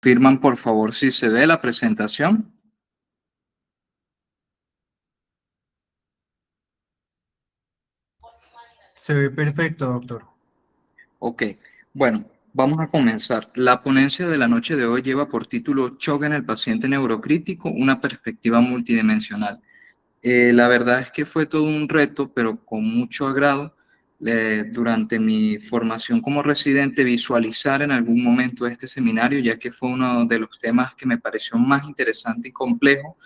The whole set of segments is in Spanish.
Firman por favor si se ve la presentación. Se ve perfecto, doctor. Ok, bueno, vamos a comenzar. La ponencia de la noche de hoy lleva por título Shock en el paciente neurocrítico, una perspectiva multidimensional. La verdad es que fue todo un reto, pero con mucho agrado, durante mi formación como residente, visualizar en algún momento este seminario, ya que fue uno de los temas que me pareció más interesante y complejo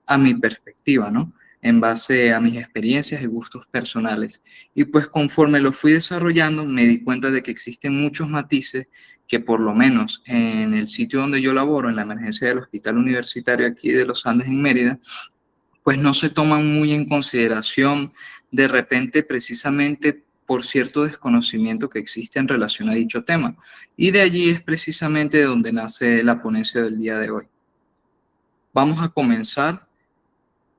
a mi perspectiva, ¿no? En base a mis experiencias y gustos personales. Y pues conforme lo fui desarrollando, me di cuenta de que existen muchos matices que por lo menos en el sitio donde yo laboro, en la emergencia del Hospital Universitario aquí de los Andes en Mérida, pues no se toman muy en consideración de repente precisamente por cierto desconocimiento que existe en relación a dicho tema. Y de allí es precisamente de donde nace la ponencia del día de hoy. Vamos a comenzar,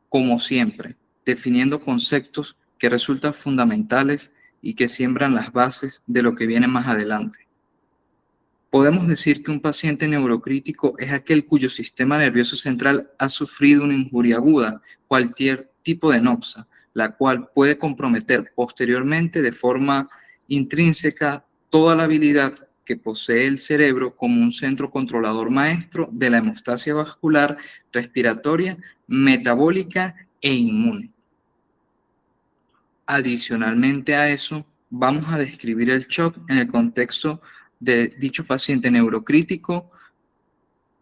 como siempre, definiendo conceptos que resultan fundamentales y que siembran las bases de lo que viene más adelante. Podemos decir que un paciente neurocrítico es aquel cuyo sistema nervioso central ha sufrido una injuria aguda, cualquier tipo de noxa, la cual puede comprometer posteriormente de forma intrínseca toda la habilidad que posee el cerebro como un centro controlador maestro de la hemostasia vascular, respiratoria, metabólica e inmune. Adicionalmente a eso, vamos a describir el shock en el contexto de dicho paciente neurocrítico,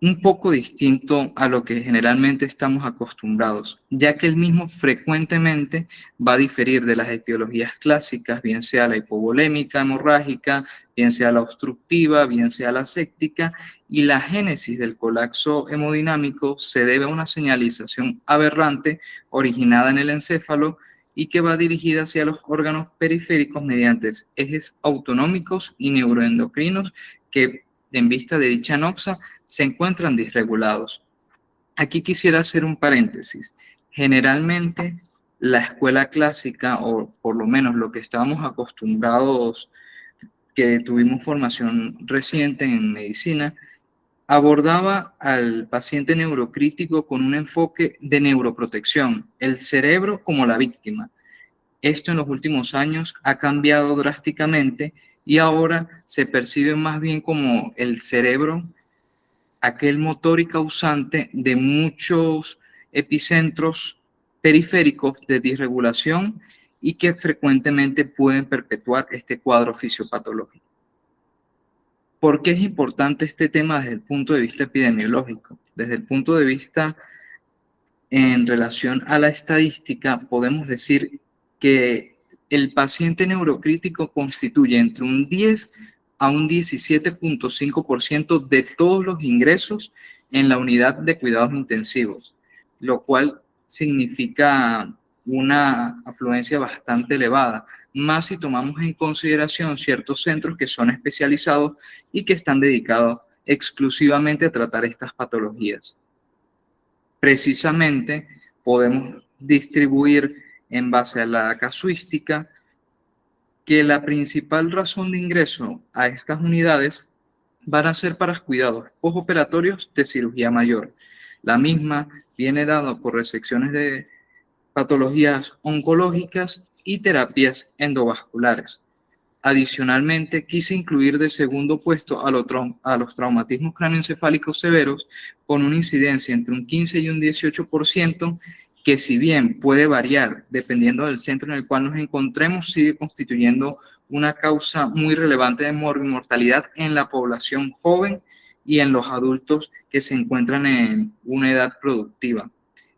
un poco distinto a lo que generalmente estamos acostumbrados, ya que el mismo frecuentemente va a diferir de las etiologías clásicas, bien sea la hipovolémica hemorrágica, bien sea la obstructiva, bien sea la séptica, y la génesis del colapso hemodinámico se debe a una señalización aberrante originada en el encéfalo y que va dirigida hacia los órganos periféricos mediante ejes autonómicos y neuroendocrinos que, en vista de dicha noxa, se encuentran disregulados. Aquí quisiera hacer un paréntesis. Generalmente, la escuela clásica, o por lo menos lo que estábamos acostumbrados, que tuvimos formación reciente en medicina, abordaba al paciente neurocrítico con un enfoque de neuroprotección, el cerebro como la víctima. Esto en los últimos años ha cambiado drásticamente y ahora se percibe más bien como el cerebro, aquel motor y causante de muchos epicentros periféricos de disregulación y que frecuentemente pueden perpetuar este cuadro fisiopatológico. ¿Por qué es importante este tema desde el punto de vista epidemiológico? Desde el punto de vista en relación a la estadística, podemos decir que el paciente neurocrítico constituye entre un 10 a un 17.5% de todos los ingresos en la unidad de cuidados intensivos, lo cual significa una afluencia bastante elevada, más si tomamos en consideración ciertos centros que son especializados y que están dedicados exclusivamente a tratar estas patologías. Precisamente podemos distribuir en base a la casuística que la principal razón de ingreso a estas unidades van a ser para cuidados postoperatorios de cirugía mayor. La misma viene dada por resecciones de patologías oncológicas y terapias endovasculares. Adicionalmente, quise incluir de segundo puesto a los traumatismos cráneoencefálicos severos con una incidencia entre un 15 y un 18%, que si bien puede variar dependiendo del centro en el cual nos encontremos, sigue constituyendo una causa muy relevante de mortalidad en la población joven y en los adultos que se encuentran en una edad productiva.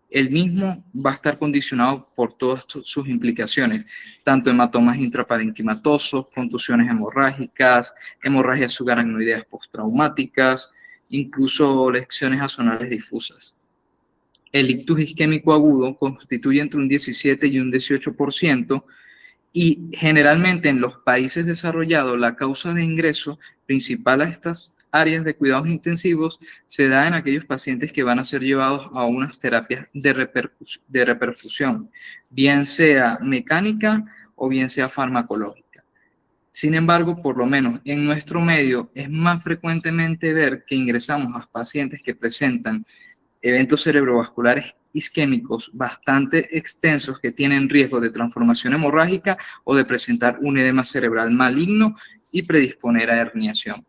El mismo va a estar condicionado por todas sus implicaciones, tanto hematomas intraparenquimatosos, contusiones hemorrágicas, hemorragias subaracnoideas postraumáticas, incluso lesiones axonales difusas. El ictus isquémico agudo constituye entre un 17 y un 18%, y generalmente en los países desarrollados la causa de ingreso principal a estas áreas de cuidados intensivos se da en aquellos pacientes que van a ser llevados a unas terapias de reperfusión, bien sea mecánica o bien sea farmacológica. Sin embargo, por lo menos en nuestro medio, es más frecuentemente ver que ingresamos a pacientes que presentan eventos cerebrovasculares isquémicos bastante extensos que tienen riesgo de transformación hemorrágica o de presentar un edema cerebral maligno y predisponer a herniación.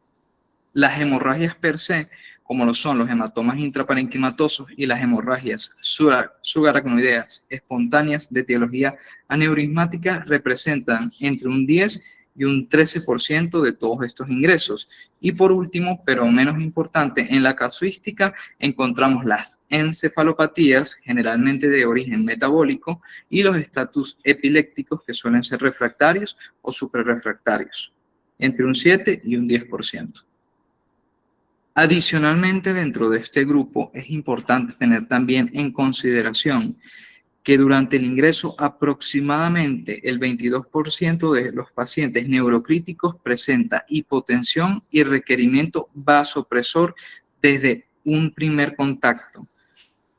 Las hemorragias per se, como lo son los hematomas intraparenquimatosos y las hemorragias subaracnoideas espontáneas de etiología aneurismática, representan entre un 10 y un 13% de todos estos ingresos. Y por último, pero menos importante, en la casuística encontramos las encefalopatías, generalmente de origen metabólico, y los estatus epilépticos, que suelen ser refractarios o suprarrefractarios, entre un 7 y un 10%. Adicionalmente, dentro de este grupo es importante tener también en consideración que durante el ingreso aproximadamente el 22% de los pacientes neurocríticos presenta hipotensión y requerimiento vasopresor desde un primer contacto.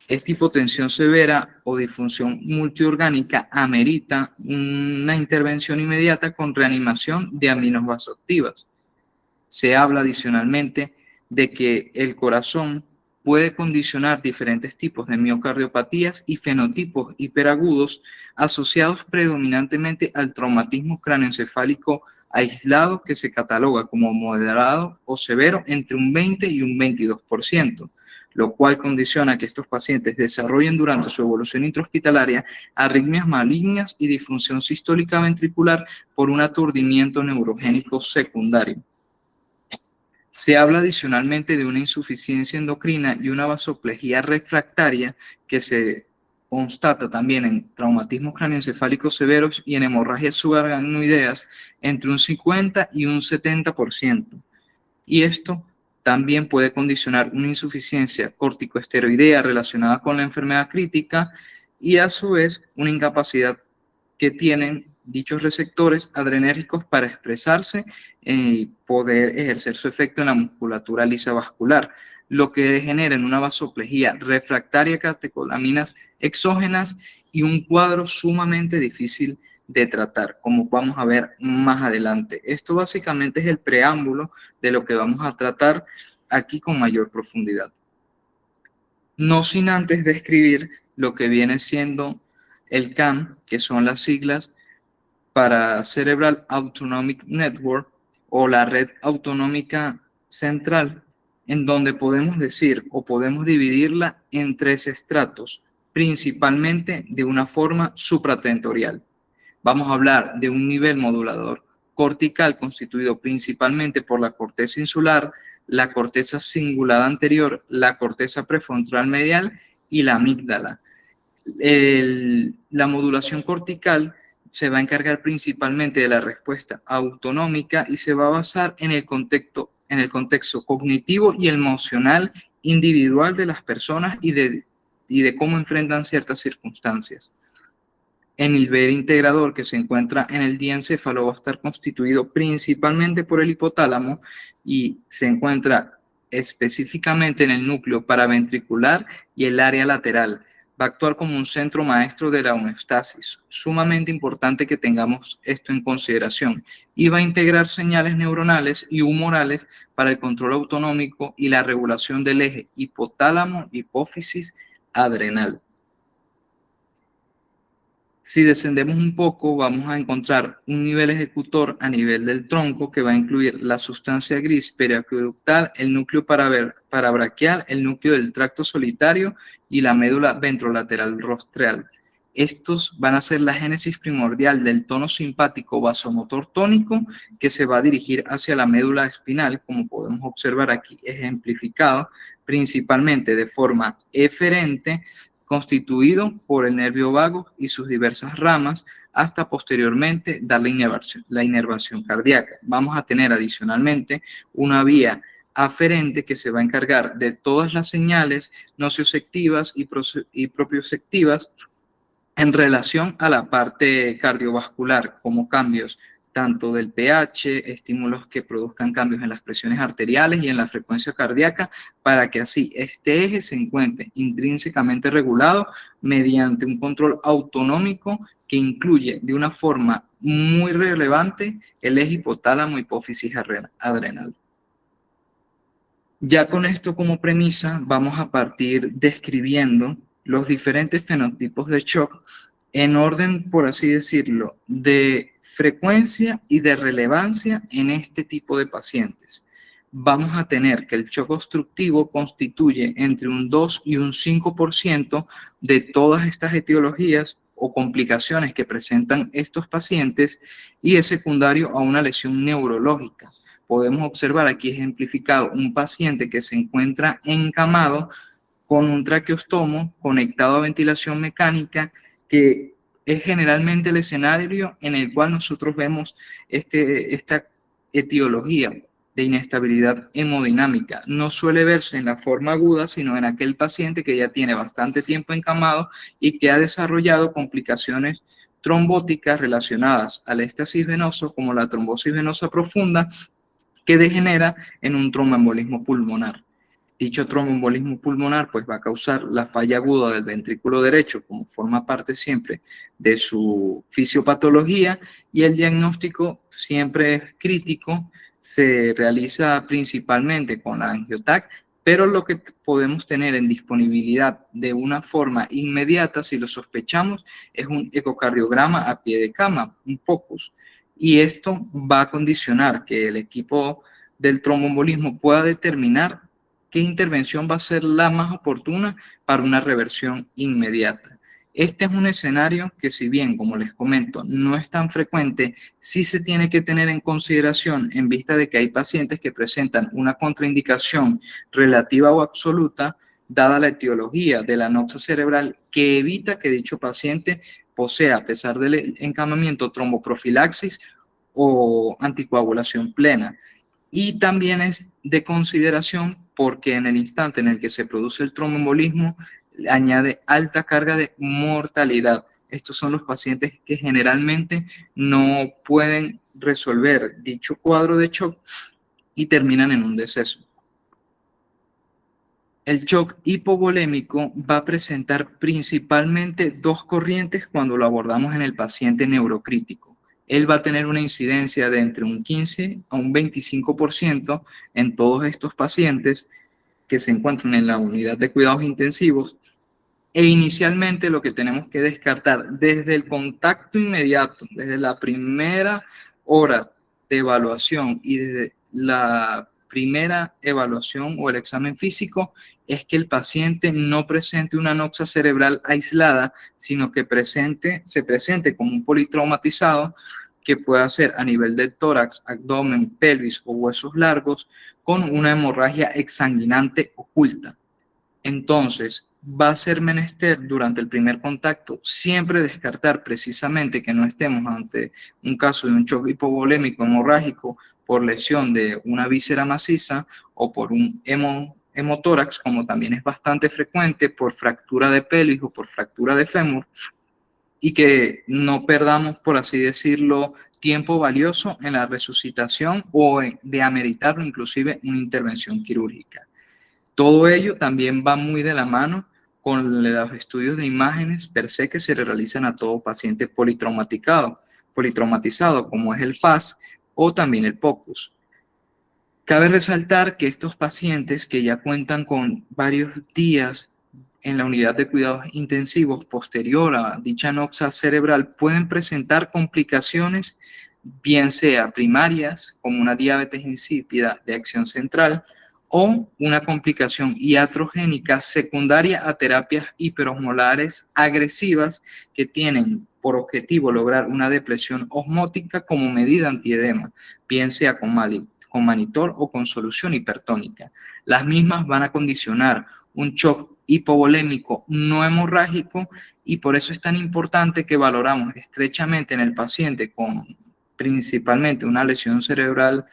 Esta hipotensión severa o disfunción multiorgánica amerita una intervención inmediata con reanimación de aminos vasoactivas. Se habla adicionalmente de que el corazón puede condicionar diferentes tipos de miocardiopatías y fenotipos hiperagudos asociados predominantemente al traumatismo cráneoencefálico aislado, que se cataloga como moderado o severo entre un 20 y un 22%, lo cual condiciona que estos pacientes desarrollen durante su evolución intrahospitalaria arritmias malignas y disfunción sistólica ventricular por un aturdimiento neurogénico secundario. Se habla adicionalmente de una insuficiencia endocrina y una vasoplejía refractaria que se constata también en traumatismos craneoencefálicos severos y en hemorragias subaracnoideas entre un 50 y un 70%. Y esto también puede condicionar una insuficiencia corticoesteroidea relacionada con la enfermedad crítica y a su vez una incapacidad que tienen dichos receptores adrenérgicos para expresarse y poder ejercer su efecto en la musculatura lisa vascular, lo que degenera en una vasoplejía refractaria a catecolaminas exógenas y un cuadro sumamente difícil de tratar, como vamos a ver más adelante. Esto básicamente es el preámbulo de lo que vamos a tratar aquí con mayor profundidad. No sin antes describir lo que viene siendo el CAM, que son las siglas para Cerebral Autonomic Network o la red autonómica central, en donde podemos decir o podemos dividirla en 3 estratos, principalmente de una forma supratentorial. Vamos a hablar de un nivel modulador cortical constituido principalmente por la corteza insular, la corteza cingulada anterior, la corteza prefrontal medial y la amígdala. La modulación cortical se va a encargar principalmente de la respuesta autonómica y se va a basar en el contexto cognitivo y emocional individual de las personas y de cómo enfrentan ciertas circunstancias. El nivel integrador, que se encuentra en el diencéfalo, va a estar constituido principalmente por el hipotálamo y se encuentra específicamente en el núcleo paraventricular y el área lateral. Va a actuar como un centro maestro de la homeostasis. Sumamente importante que tengamos esto en consideración. Y va a integrar señales neuronales y humorales para el control autonómico y la regulación del eje hipotálamo-hipófisis adrenal. Si descendemos un poco, vamos a encontrar un nivel ejecutor a nivel del tronco que va a incluir la sustancia gris periaqueductal, el núcleo parabraquial, el núcleo del tracto solitario y la médula ventrolateral rostral. Estos van a ser la génesis primordial del tono simpático vasomotor tónico que se va a dirigir hacia la médula espinal, como podemos observar aquí ejemplificado, principalmente de forma eferente, constituido por el nervio vago y sus diversas ramas, hasta posteriormente dar la inervación cardíaca. Vamos a tener adicionalmente una vía aferente que se va a encargar de todas las señales nocioceptivas y propioceptivas en relación a la parte cardiovascular, como cambios tanto del pH, estímulos que produzcan cambios en las presiones arteriales y en la frecuencia cardíaca, para que así este eje se encuentre intrínsecamente regulado mediante un control autonómico que incluye de una forma muy relevante el eje hipotálamo-hipófisis adrenal. Ya con esto como premisa, vamos a partir describiendo los diferentes fenotipos de shock en orden, por así decirlo, de frecuencia y de relevancia en este tipo de pacientes. Vamos a tener que el shock obstructivo constituye entre un 2 y un 5% de todas estas etiologías o complicaciones que presentan estos pacientes y es secundario a una lesión neurológica. Podemos observar aquí ejemplificado un paciente que se encuentra encamado con un traqueostomo conectado a ventilación mecánica, que es generalmente el escenario en el cual nosotros vemos esta etiología de inestabilidad hemodinámica. No suele verse en la forma aguda, sino en aquel paciente que ya tiene bastante tiempo encamado y que ha desarrollado complicaciones trombóticas relacionadas al éxtasis venoso, como la trombosis venosa profunda, que degenera en un tromboembolismo pulmonar. Dicho tromboembolismo pulmonar pues va a causar la falla aguda del ventrículo derecho, como forma parte siempre de su fisiopatología, y el diagnóstico siempre es crítico, se realiza principalmente con la angiotac, pero lo que podemos tener en disponibilidad de una forma inmediata, si lo sospechamos, es un ecocardiograma a pie de cama, un POCUS, y esto va a condicionar que el equipo del tromboembolismo pueda determinar qué intervención va a ser la más oportuna para una reversión inmediata. Este es un escenario que, si bien, como les comento, no es tan frecuente, sí se tiene que tener en consideración en vista de que hay pacientes que presentan una contraindicación relativa o absoluta, dada la etiología de la anoxia cerebral, que evita que dicho paciente posea, a pesar del encamamiento, tromboprofilaxis o anticoagulación plena. Y también es de consideración porque en el instante en el que se produce el tromboembolismo, añade alta carga de mortalidad. Estos son los pacientes que generalmente no pueden resolver dicho cuadro de shock y terminan en un deceso. El shock hipovolémico va a presentar principalmente dos corrientes cuando lo abordamos en el paciente neurocrítico. Él va a tener una incidencia de entre un 15 a un 25% en todos estos pacientes que se encuentran en la unidad de cuidados intensivos. E inicialmente lo que tenemos que descartar desde el contacto inmediato, desde la primera hora de evaluación y desde la primera evaluación o el examen físico, es que el paciente no presente una anoxia cerebral aislada, sino que se presente como un politraumatizado que pueda ser a nivel del tórax, abdomen, pelvis o huesos largos, con una hemorragia exsanguinante oculta. Entonces, va a ser menester durante el primer contacto siempre descartar precisamente que no estemos ante un caso de un shock hipovolémico hemorrágico por lesión de una víscera maciza o por un hemotórax, como también es bastante frecuente por fractura de pelvis o por fractura de fémur, y que no perdamos, por así decirlo, tiempo valioso en la resucitación o de ameritar inclusive una intervención quirúrgica. Todo ello también va muy de la mano con los estudios de imágenes per se que se realizan a todo paciente politraumatizado, como es el FAS o también el POCUS. Cabe resaltar que estos pacientes que ya cuentan con varios días en la unidad de cuidados intensivos posterior a dicha anoxia cerebral pueden presentar complicaciones, bien sea primarias, como una diabetes insípida de acción central, o una complicación iatrogénica secundaria a terapias hiperosmolares agresivas que tienen por objetivo lograr una depresión osmótica como medida antiedema, bien sea con manitor o con solución hipertónica. Las mismas van a condicionar un shock hipovolémico no hemorrágico y por eso es tan importante que valoramos estrechamente en el paciente con principalmente una lesión cerebral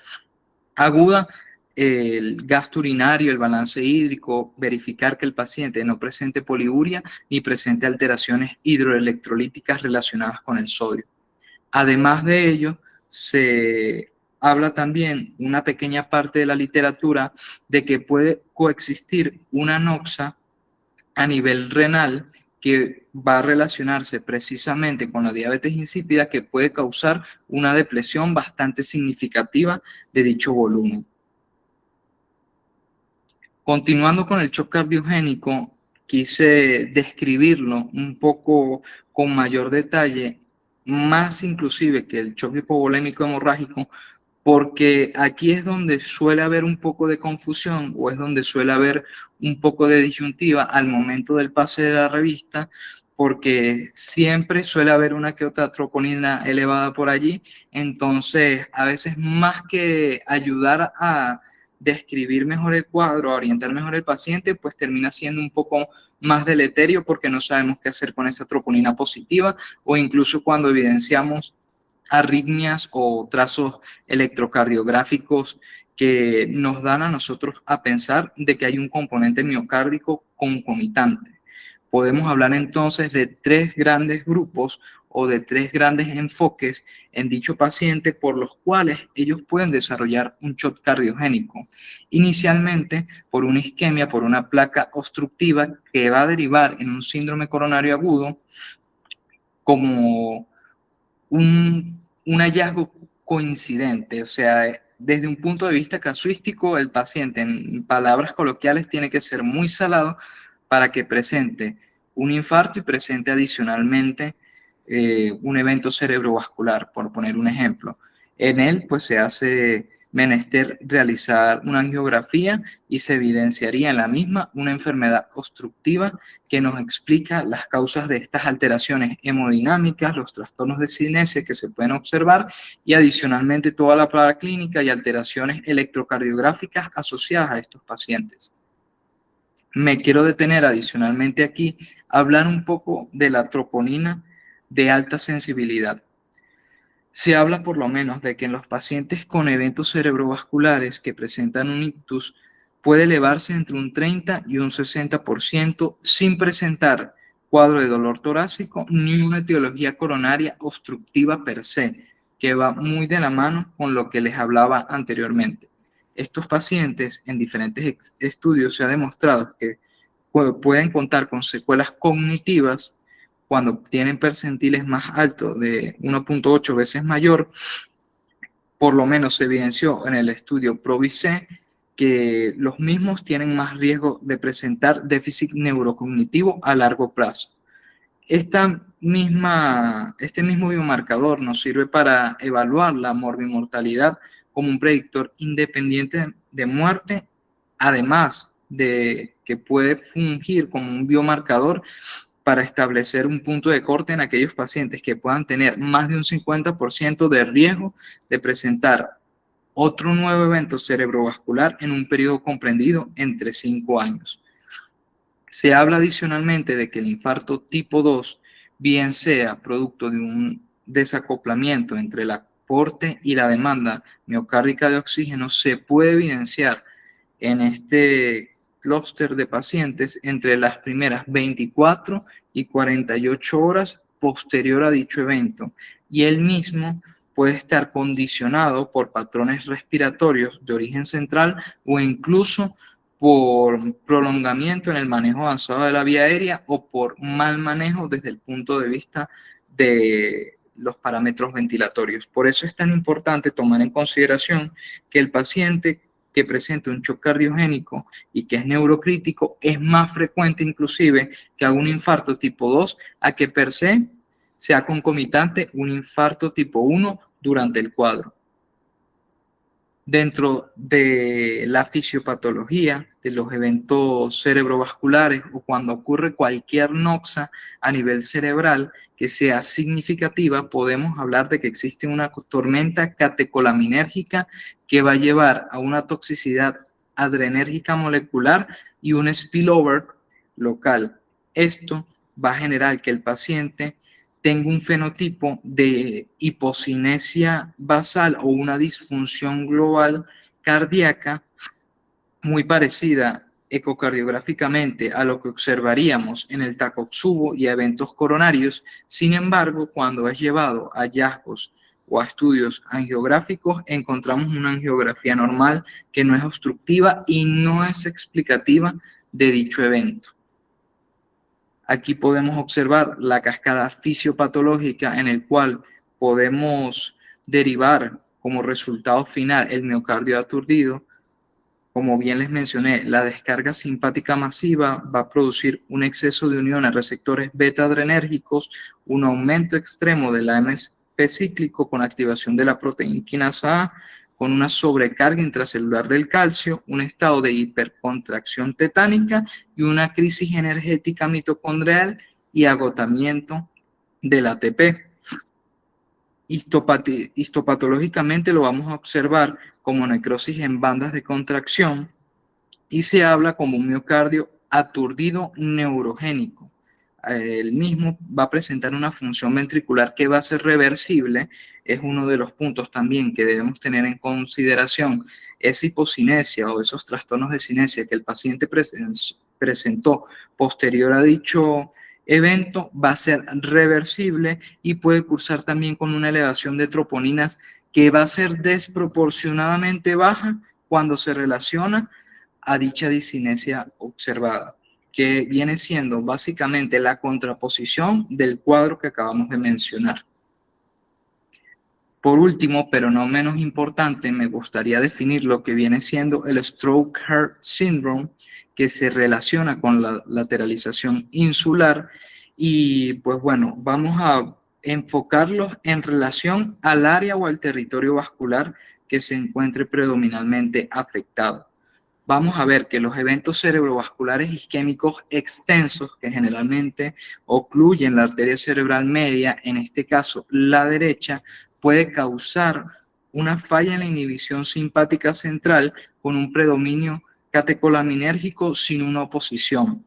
aguda el gasto urinario, el balance hídrico, verificar que el paciente no presente poliuria ni presente alteraciones hidroelectrolíticas relacionadas con el sodio. Además de ello, se habla también una pequeña parte de la literatura de que puede coexistir una anoxia a nivel renal que va a relacionarse precisamente con la diabetes insípida, que puede causar una depresión bastante significativa de dicho volumen. Continuando con el shock cardiogénico, quise describirlo un poco con mayor detalle, más inclusive que el shock hipovolémico hemorrágico, porque aquí es donde suele haber un poco de confusión o es donde suele haber un poco de disyuntiva al momento del pase de la revista, porque siempre suele haber una que otra troponina elevada por allí. Entonces, a veces más que ayudar a describir mejor el cuadro, a orientar mejor el paciente, pues termina siendo un poco más deleterio porque no sabemos qué hacer con esa troponina positiva, o incluso cuando evidenciamos arritmias o trazos electrocardiográficos que nos dan a nosotros a pensar de que hay un componente miocárdico concomitante. Podemos hablar entonces de tres grandes grupos o de tres grandes enfoques en dicho paciente por los cuales ellos pueden desarrollar un shock cardiogénico. Inicialmente por una isquemia, por una placa obstructiva que va a derivar en un síndrome coronario agudo como un hallazgo coincidente. O sea, desde un punto de vista casuístico, el paciente, en palabras coloquiales, tiene que ser muy salado para que presente un infarto y presente adicionalmente un evento cerebrovascular, por poner un ejemplo. En él, pues se hace menester realizar una angiografía y se evidenciaría en la misma una enfermedad obstructiva que nos explica las causas de estas alteraciones hemodinámicas, los trastornos de cinesia que se pueden observar y adicionalmente toda la placa clínica y alteraciones electrocardiográficas asociadas a estos pacientes. Me quiero detener adicionalmente aquí a hablar un poco de la troponina de alta sensibilidad. Se habla por lo menos de que en los pacientes con eventos cerebrovasculares que presentan un ictus puede elevarse entre un 30 y un 60% sin presentar cuadro de dolor torácico ni una etiología coronaria obstructiva per se, que va muy de la mano con lo que les hablaba anteriormente. Estos pacientes en diferentes estudios se ha demostrado que pueden contar con secuelas cognitivas cuando tienen percentiles más altos de 1.8 veces mayor. Por lo menos se evidenció en el estudio PROVISE que los mismos tienen más riesgo de presentar déficit neurocognitivo a largo plazo. Este mismo biomarcador nos sirve para evaluar la morbimortalidad como un predictor independiente de muerte, además de que puede fungir como un biomarcador para establecer un punto de corte en aquellos pacientes que puedan tener más de un 50% de riesgo de presentar otro nuevo evento cerebrovascular en un periodo comprendido entre 5 años. Se habla adicionalmente de que el infarto tipo 2, bien sea producto de un desacoplamiento entre el aporte y la demanda miocárdica de oxígeno, se puede evidenciar en este clúster de pacientes entre las primeras 24 y 48 horas posterior a dicho evento, y el mismo puede estar condicionado por patrones respiratorios de origen central o incluso por prolongamiento en el manejo avanzado de la vía aérea o por mal manejo desde el punto de vista de los parámetros ventilatorios. Por eso es tan importante tomar en consideración que el paciente que presenta un shock cardiogénico y que es neurocrítico es más frecuente inclusive que haga un infarto tipo 2 a que per se sea concomitante un infarto tipo 1 durante el cuadro. Dentro de la fisiopatología de los eventos cerebrovasculares o cuando ocurre cualquier noxa a nivel cerebral que sea significativa, podemos hablar de que existe una tormenta catecolaminérgica que va a llevar a una toxicidad adrenérgica molecular y un spillover local. Esto va a generar que el paciente tengo un fenotipo de hipocinesia basal o una disfunción global cardíaca muy parecida ecocardiográficamente a lo que observaríamos en el Takotsubo y a eventos coronarios. Sin embargo, cuando es llevado a hallazgos o a estudios angiográficos, encontramos una angiografía normal que no es obstructiva y no es explicativa de dicho evento. Aquí podemos observar la cascada fisiopatológica en el cual podemos derivar como resultado final el miocardio aturdido. Como bien les mencioné, la descarga simpática masiva va a producir un exceso de unión a receptores beta-adrenérgicos, un aumento extremo del AMP cíclico con activación de la proteína quinasa A, con una sobrecarga intracelular del calcio, un estado de hipercontracción tetánica y una crisis energética mitocondrial y agotamiento del ATP. Histopatológicamente lo vamos a observar como necrosis en bandas de contracción y se habla como un miocardio aturdido neurogénico. El mismo va a presentar una función ventricular que va a ser reversible, es uno de los puntos también que debemos tener en consideración. Esa hipocinesia o esos trastornos de cinesia que el paciente presentó posterior a dicho evento va a ser reversible y puede cursar también con una elevación de troponinas que va a ser desproporcionadamente baja cuando se relaciona a dicha discinesia observada, que viene siendo básicamente la contraposición del cuadro que acabamos de mencionar. Por último, pero no menos importante, me gustaría definir lo que viene siendo el Stroke Heart Syndrome, que se relaciona con la lateralización insular. Y pues bueno, vamos a enfocarlos en relación al área o al territorio vascular que se encuentre predominantemente afectado. Vamos a ver que los eventos cerebrovasculares isquémicos extensos, que generalmente ocluyen la arteria cerebral media, en este caso la derecha, puede causar una falla en la inhibición simpática central con un predominio catecolaminérgico sin una oposición.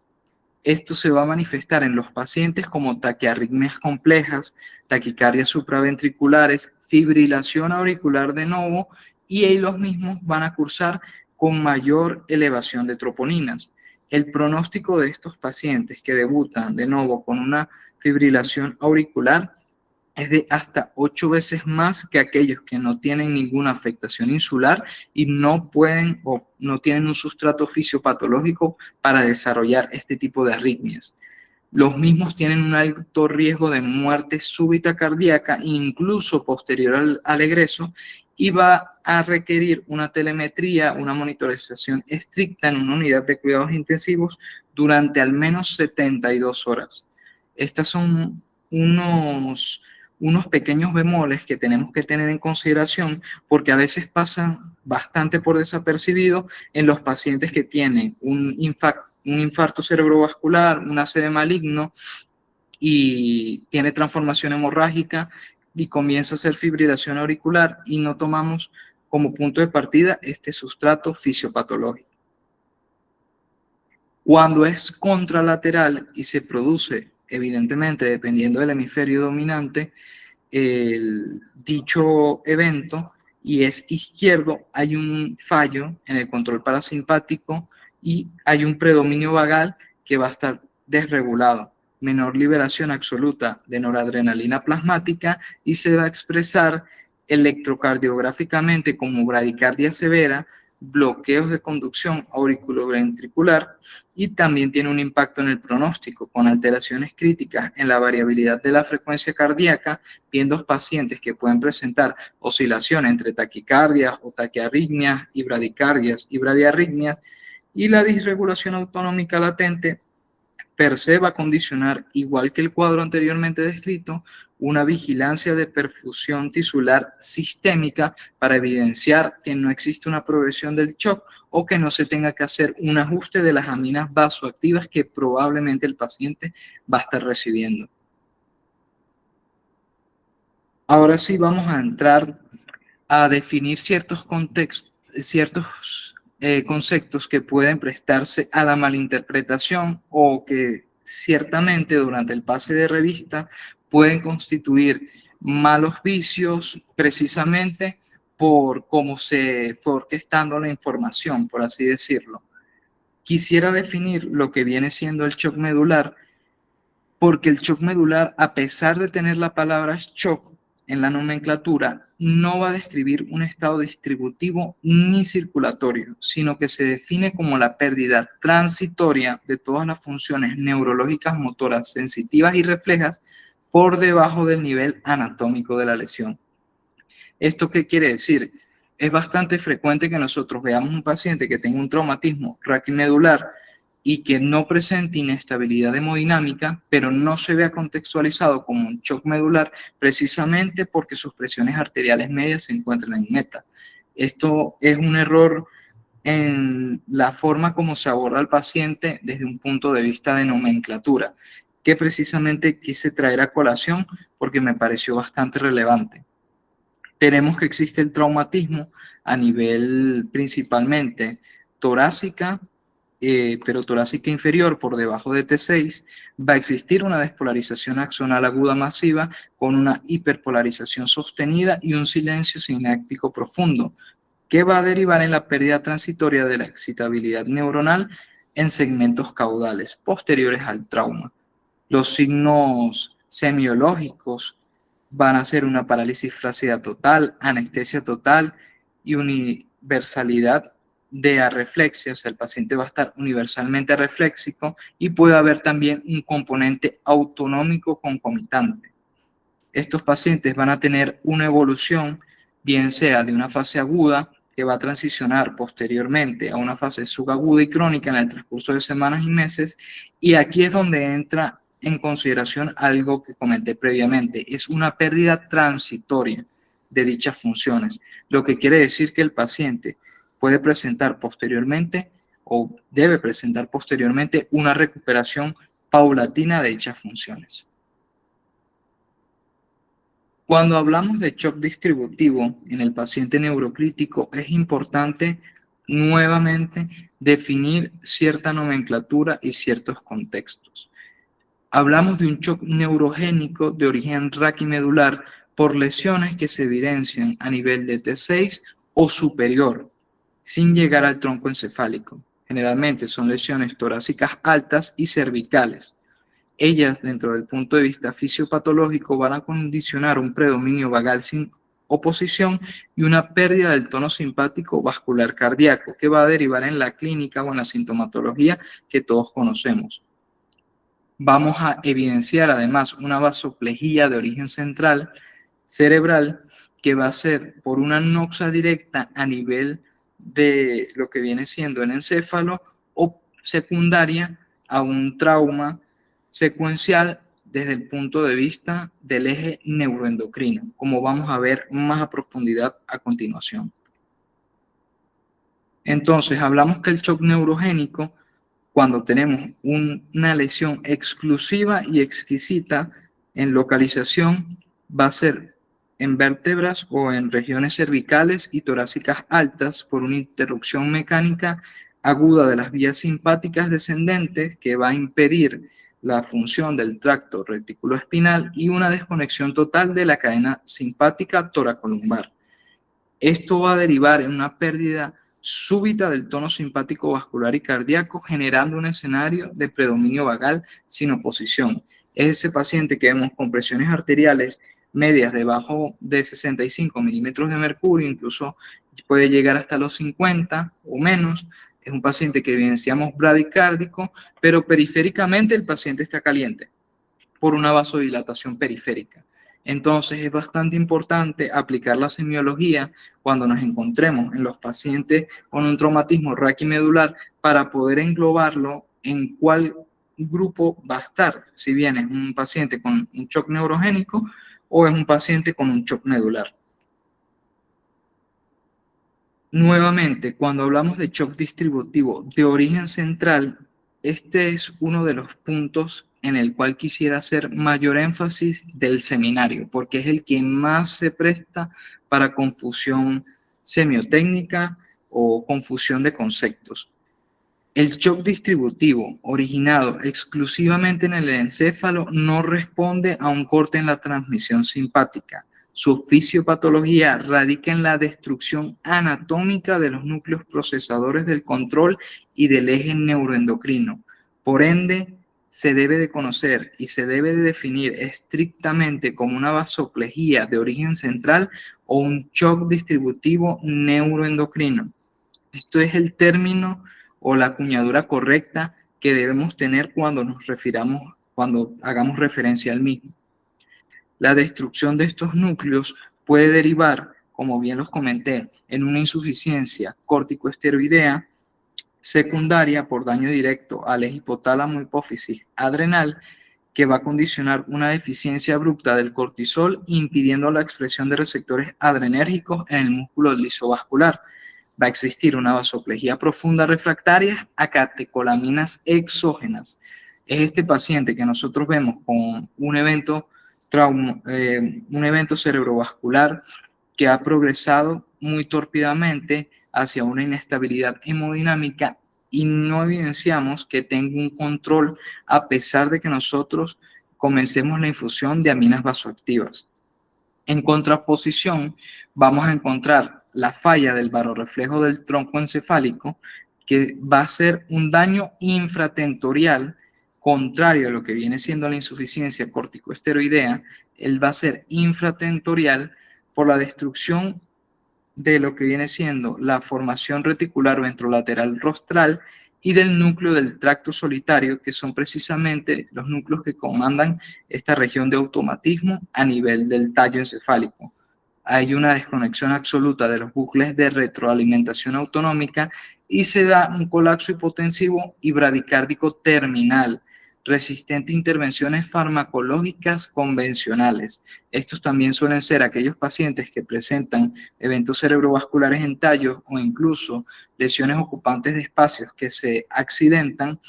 Esto se va a manifestar en los pacientes como taquiarritmias complejas, taquicardias supraventriculares, fibrilación auricular de novo, y ahí los mismos van a cursar con mayor elevación de troponinas. El pronóstico de estos pacientes que debutan de nuevo con una fibrilación auricular es de hasta 8 veces más que aquellos que no tienen ninguna afectación insular y no pueden o no tienen un sustrato fisiopatológico para desarrollar este tipo de arritmias. Los mismos tienen un alto riesgo de muerte súbita cardíaca, incluso posterior al egreso, y va a requerir una telemetría, una monitorización estricta en una unidad de cuidados intensivos durante al menos 72 horas. Estas son unos pequeños bemoles que tenemos que tener en consideración porque a veces pasan bastante por desapercibido en los pacientes que tienen un infarto cerebrovascular, un ACV maligno y tiene transformación hemorrágica y comienza a hacer fibrilación auricular y no tomamos como punto de partida este sustrato fisiopatológico. Cuando es contralateral y se produce, evidentemente, dependiendo del hemisferio dominante, dicho evento y es izquierdo, hay un fallo en el control parasimpático y hay un predominio vagal que va a estar desregulado, menor liberación absoluta de noradrenalina plasmática y se va a expresar electrocardiográficamente como bradicardia severa, bloqueos de conducción auriculoventricular y también tiene un impacto en el pronóstico con alteraciones críticas en la variabilidad de la frecuencia cardíaca, viendo pacientes que pueden presentar oscilación entre taquicardias o taquiarritmias y bradicardias y bradiarritmias y la disregulación autonómica latente per se va a condicionar, igual que el cuadro anteriormente descrito, una vigilancia de perfusión tisular sistémica para evidenciar que no existe una progresión del shock o que no se tenga que hacer un ajuste de las aminas vasoactivas que probablemente el paciente va a estar recibiendo. Ahora sí vamos a entrar a definir ciertos contextos, conceptos que pueden prestarse a la malinterpretación o que ciertamente durante el pase de revista pueden constituir malos vicios precisamente por cómo se fue orquestando la información, por así decirlo. Quisiera definir lo que viene siendo el shock medular, porque el shock medular, a pesar de tener la palabra shock en la nomenclatura, no va a describir un estado distributivo ni circulatorio, sino que se define como la pérdida transitoria de todas las funciones neurológicas, motoras, sensitivas y reflejas por debajo del nivel anatómico de la lesión. ¿Esto qué quiere decir? Es bastante frecuente que nosotros veamos un paciente que tenga un traumatismo raquimedular y que no presente inestabilidad hemodinámica, pero no se vea contextualizado como un shock medular precisamente porque sus presiones arteriales medias se encuentran en meta. Esto es un error en la forma como se aborda al paciente desde un punto de vista de nomenclatura, que precisamente quise traer a colación porque me pareció bastante relevante. Tenemos que existe el traumatismo a nivel principalmente torácica, pero torácica inferior por debajo de T6, va a existir una despolarización axonal aguda masiva con una hiperpolarización sostenida y un silencio sináptico profundo, que va a derivar en la pérdida transitoria de la excitabilidad neuronal en segmentos caudales posteriores al trauma. Los signos semiológicos van a ser una parálisis flácida total, anestesia total y universalidad de arreflexia, o sea, el paciente va a estar universalmente arrefléxico y puede haber también un componente autonómico concomitante. Estos pacientes van a tener una evolución, bien sea de una fase aguda, que va a transicionar posteriormente a una fase subaguda y crónica en el transcurso de semanas y meses, y aquí es donde entra en consideración algo que comenté previamente, es una pérdida transitoria de dichas funciones, lo que quiere decir que el paciente puede presentar posteriormente o debe presentar posteriormente una recuperación paulatina de dichas funciones. Cuando hablamos de shock distributivo en el paciente neurocrítico, es importante nuevamente definir cierta nomenclatura y ciertos contextos. Hablamos de un shock neurogénico de origen raquimedular por lesiones que se evidencian a nivel de T6 o superior, sin llegar al tronco encefálico. Generalmente son lesiones torácicas altas y cervicales. Ellas, dentro del punto de vista fisiopatológico, van a condicionar un predominio vagal sin oposición y una pérdida del tono simpático vascular cardíaco, que va a derivar en la clínica o en la sintomatología que todos conocemos. Vamos a evidenciar además una vasoplejía de origen central cerebral que va a ser por una noxa directa a nivel de lo que viene siendo el encéfalo o secundaria a un trauma secuencial desde el punto de vista del eje neuroendocrino, como vamos a ver más a profundidad a continuación. Entonces, hablamos que el shock neurogénico, cuando tenemos una lesión exclusiva y exquisita en localización, va a ser en vértebras o en regiones cervicales y torácicas altas por una interrupción mecánica aguda de las vías simpáticas descendentes que va a impedir la función del tracto reticuloespinal y una desconexión total de la cadena simpática toracolumbar. Esto va a derivar en una pérdida súbita del tono simpático vascular y cardíaco, generando un escenario de predominio vagal sin oposición. Es ese paciente que vemos con presiones arteriales medias debajo de 65 milímetros de mercurio, incluso puede llegar hasta los 50 o menos. Es un paciente que evidenciamos bradicárdico, pero periféricamente el paciente está caliente por una vasodilatación periférica. Entonces es bastante importante aplicar la semiología cuando nos encontremos en los pacientes con un traumatismo raquimedular para poder englobarlo en cuál grupo va a estar, si bien es un paciente con un shock neurogénico o es un paciente con un shock medular. Nuevamente, cuando hablamos de shock distributivo de origen central, este es uno de los puntos en el cual quisiera hacer mayor énfasis del seminario, porque es el que más se presta para confusión semiotécnica o confusión de conceptos. El shock distributivo, originado exclusivamente en el encéfalo, no responde a un corte en la transmisión simpática. Su fisiopatología radica en la destrucción anatómica de los núcleos procesadores del control y del eje neuroendocrino. Por ende, se debe de conocer y se debe de definir estrictamente como una vasoplejía de origen central o un shock distributivo neuroendocrino. Esto es el término o la acuñadura correcta que debemos tener cuando hagamos referencia al mismo. La destrucción de estos núcleos puede derivar, como bien los comenté, en una insuficiencia córtico-esteroidea secundaria por daño directo al eje hipotálamo hipófisis adrenal, que va a condicionar una deficiencia abrupta del cortisol, impidiendo la expresión de receptores adrenérgicos en el músculo lisovascular. Va a existir una vasoplejía profunda refractaria a catecolaminas exógenas. Es este paciente que nosotros vemos con un evento cerebrovascular que ha progresado muy tórpidamente hacia una inestabilidad hemodinámica y no evidenciamos que tenga un control a pesar de que nosotros comencemos la infusión de aminas vasoactivas. En contraposición, vamos a encontrar la falla del barorreflejo del tronco encefálico, que va a ser un daño infratentorial, contrario a lo que viene siendo la insuficiencia corticosteroidea. Él va a ser infratentorial por la destrucción de lo que viene siendo la formación reticular ventrolateral rostral y del núcleo del tracto solitario, que son precisamente los núcleos que comandan esta región de automatismo a nivel del tallo encefálico. Hay una desconexión absoluta de los bucles de retroalimentación autonómica y se da un colapso hipotensivo y bradicárdico terminal, resistente a intervenciones farmacológicas convencionales. Estos también suelen ser aquellos pacientes que presentan eventos cerebrovasculares en tallos o incluso lesiones ocupantes de espacios que se accidentan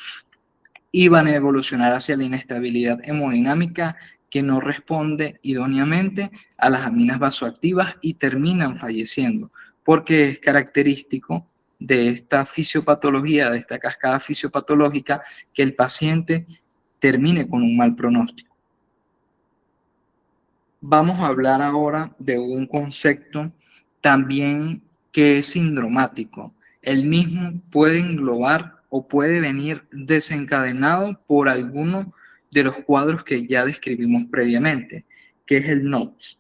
y van a evolucionar hacia la inestabilidad hemodinámica que no responde idóneamente a las aminas vasoactivas y terminan falleciendo, porque es característico de esta fisiopatología, de esta cascada fisiopatológica, que el paciente termine con un mal pronóstico. Vamos a hablar ahora de un concepto también que es sindromático. El mismo puede englobar o puede venir desencadenado por alguno de los cuadros que ya describimos previamente, que es el NOTS.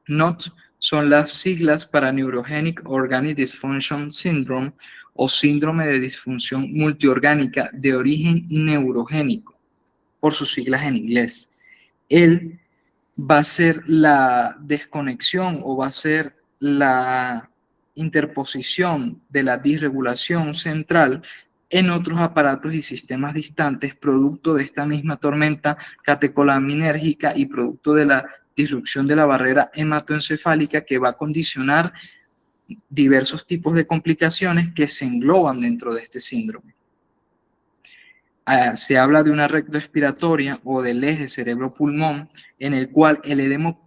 NOTS son las siglas para Neurogenic Organic Dysfunction Syndrome o síndrome de disfunción multiorgánica de origen neurogénico, por sus siglas en inglés. Él va a ser la desconexión o va a ser la interposición de la disregulación central en otros aparatos y sistemas distantes, producto de esta misma tormenta catecolaminérgica y producto de la disrupción de la barrera hematoencefálica, que va a condicionar diversos tipos de complicaciones que se engloban dentro de este síndrome. Se habla de una red respiratoria o del eje cerebro-pulmón, en el cual el edema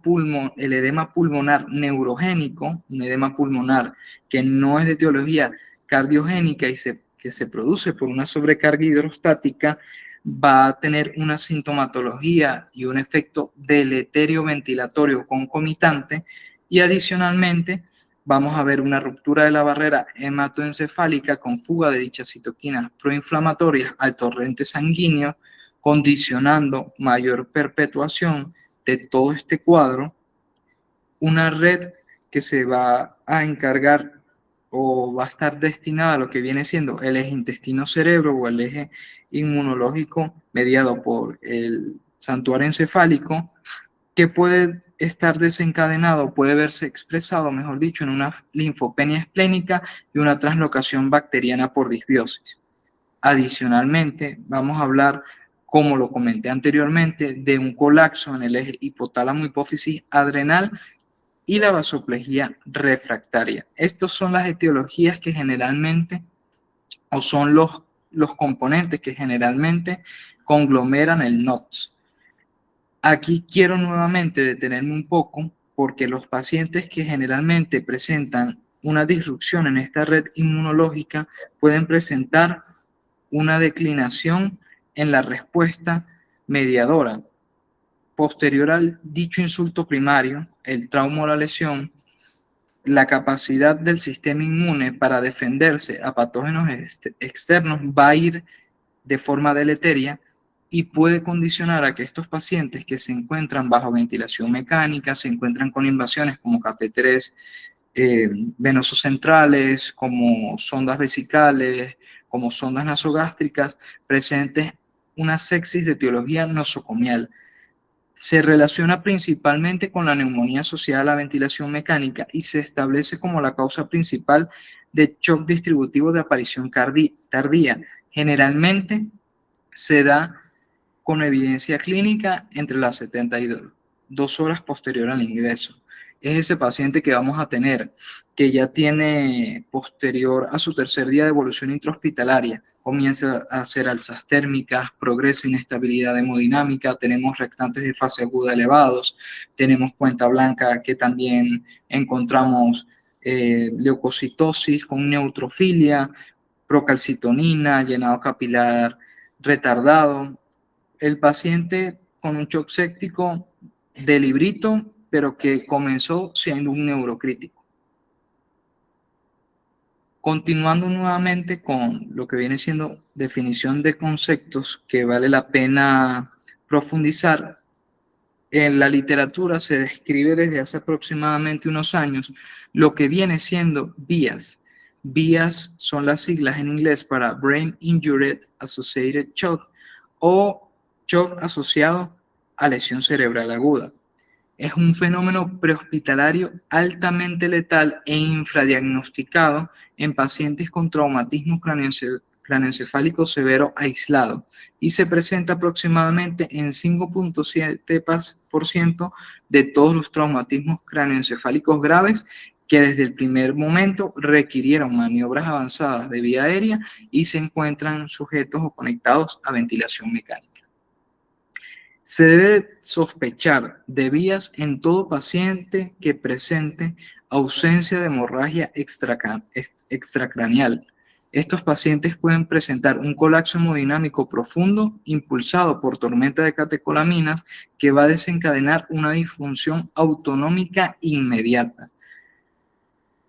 pulmonar neurogénico, un edema pulmonar que no es de etiología cardiogénica y que se produce por una sobrecarga hidrostática, va a tener una sintomatología y un efecto deleterio ventilatorio concomitante, y adicionalmente vamos a ver una ruptura de la barrera hematoencefálica con fuga de dichas citoquinas proinflamatorias al torrente sanguíneo, condicionando mayor perpetuación de todo este cuadro. Una red que se va a encargar o va a estar destinada a lo que viene siendo el eje intestino-cerebro o el eje inmunológico mediado por el santuario encefálico, que puede estar desencadenado, puede verse expresado, mejor dicho, en una linfopenia esplénica y una translocación bacteriana por disbiosis. Adicionalmente, vamos a hablar, como lo comenté anteriormente, de un colapso en el eje hipotálamo-hipófisis adrenal y la vasoplejía refractaria. Estas son las etiologías que generalmente, o son los componentes que generalmente conglomeran el NOTS. Aquí quiero nuevamente detenerme un poco, porque los pacientes que generalmente presentan una disrupción en esta red inmunológica pueden presentar una declinación en la respuesta mediadora. Posterior al dicho insulto primario, el trauma o la lesión, la capacidad del sistema inmune para defenderse a patógenos externos va a ir de forma deleteria, y puede condicionar a que estos pacientes que se encuentran bajo ventilación mecánica, se encuentran con invasiones como catéteres venosos centrales, como sondas vesicales, como sondas nasogástricas, presentes una sepsis de etiología nosocomial. Se relaciona principalmente con la neumonía asociada a la ventilación mecánica y se establece como la causa principal de shock distributivo de aparición tardía. Generalmente se da con evidencia clínica entre las 72 horas posterior al ingreso. Es ese paciente que vamos a tener, que ya tiene posterior a su tercer día de evolución intrahospitalaria, comienza a hacer alzas térmicas, progresa inestabilidad hemodinámica, tenemos restantes de fase aguda elevados, tenemos cuenta blanca que también encontramos leucocitosis con neutrofilia, procalcitonina, llenado capilar retardado, el paciente con un shock séptico de librito, pero que comenzó siendo un neurocrítico. Continuando nuevamente con lo que viene siendo definición de conceptos que vale la pena profundizar, en la literatura se describe desde hace aproximadamente unos años lo que viene siendo BIAS. BIAS son las siglas en inglés para Brain Injury Associated Shock o shock asociado a lesión cerebral aguda. Es un fenómeno prehospitalario altamente letal e infradiagnosticado en pacientes con traumatismo craneoencefálico severo aislado y se presenta aproximadamente en 5.7% de todos los traumatismos craneoencefálicos graves que desde el primer momento requirieron maniobras avanzadas de vía aérea y se encuentran sujetos o conectados a ventilación mecánica. Se debe sospechar de vías en todo paciente que presente ausencia de hemorragia extracraneal. Estos pacientes pueden presentar un colapso hemodinámico profundo impulsado por tormenta de catecolaminas que va a desencadenar una disfunción autonómica inmediata.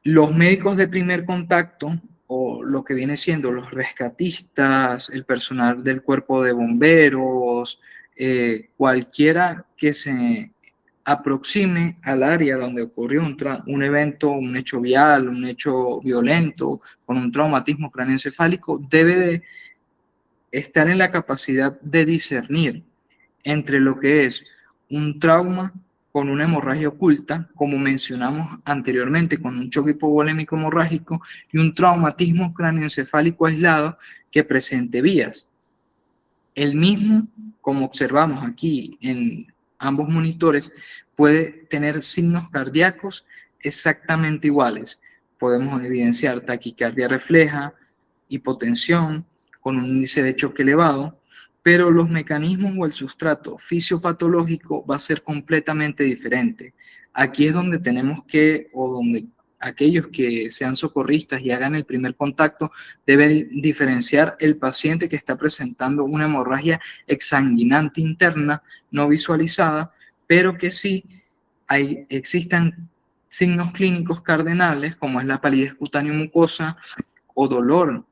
Los médicos de primer contacto, o lo que viene siendo los rescatistas, el personal del cuerpo de bomberos, cualquiera que se aproxime al área donde ocurrió un evento, un hecho vial, un hecho violento, con un traumatismo craneoencefálico, debe de estar en la capacidad de discernir entre lo que es un trauma con una hemorragia oculta, como mencionamos anteriormente, con un choque hipovolémico hemorrágico, y un traumatismo craneoencefálico aislado que presente vías. El mismo, como observamos aquí en ambos monitores, puede tener signos cardíacos exactamente iguales. Podemos evidenciar taquicardia refleja, hipotensión, con un índice de choque elevado, pero los mecanismos o el sustrato fisiopatológico va a ser completamente diferente. Aquí es donde tenemos que, o donde aquellos que sean socorristas y hagan el primer contacto, deben diferenciar el paciente que está presentando una hemorragia exsanguinante interna no visualizada, pero que sí existan signos clínicos cardenales, como es la palidez cutánea mucosa o dolor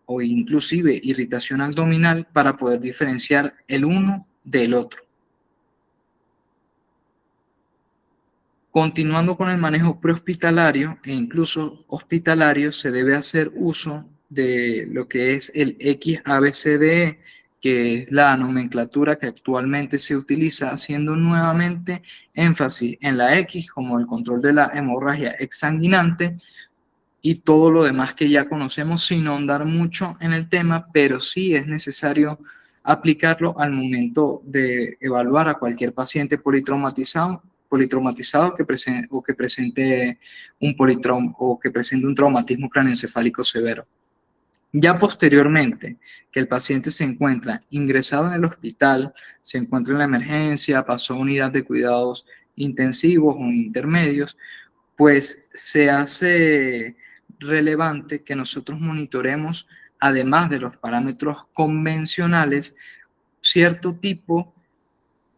o inclusive irritación abdominal, para poder diferenciar el uno del otro. Continuando con el manejo prehospitalario e incluso hospitalario, se debe hacer uso de lo que es el XABCDE, que es la nomenclatura que actualmente se utiliza, haciendo nuevamente énfasis en la X como el control de la hemorragia exsanguinante y todo lo demás que ya conocemos, sin ahondar mucho en el tema, pero sí es necesario aplicarlo al momento de evaluar a cualquier paciente politraumatizado que presente un traumatismo craneoencefálico severo. Ya posteriormente, que el paciente se encuentra ingresado en el hospital, se encuentra en la emergencia, pasó a unidad de cuidados intensivos o intermedios, pues se hace relevante que nosotros monitoremos, además de los parámetros convencionales, cierto tipo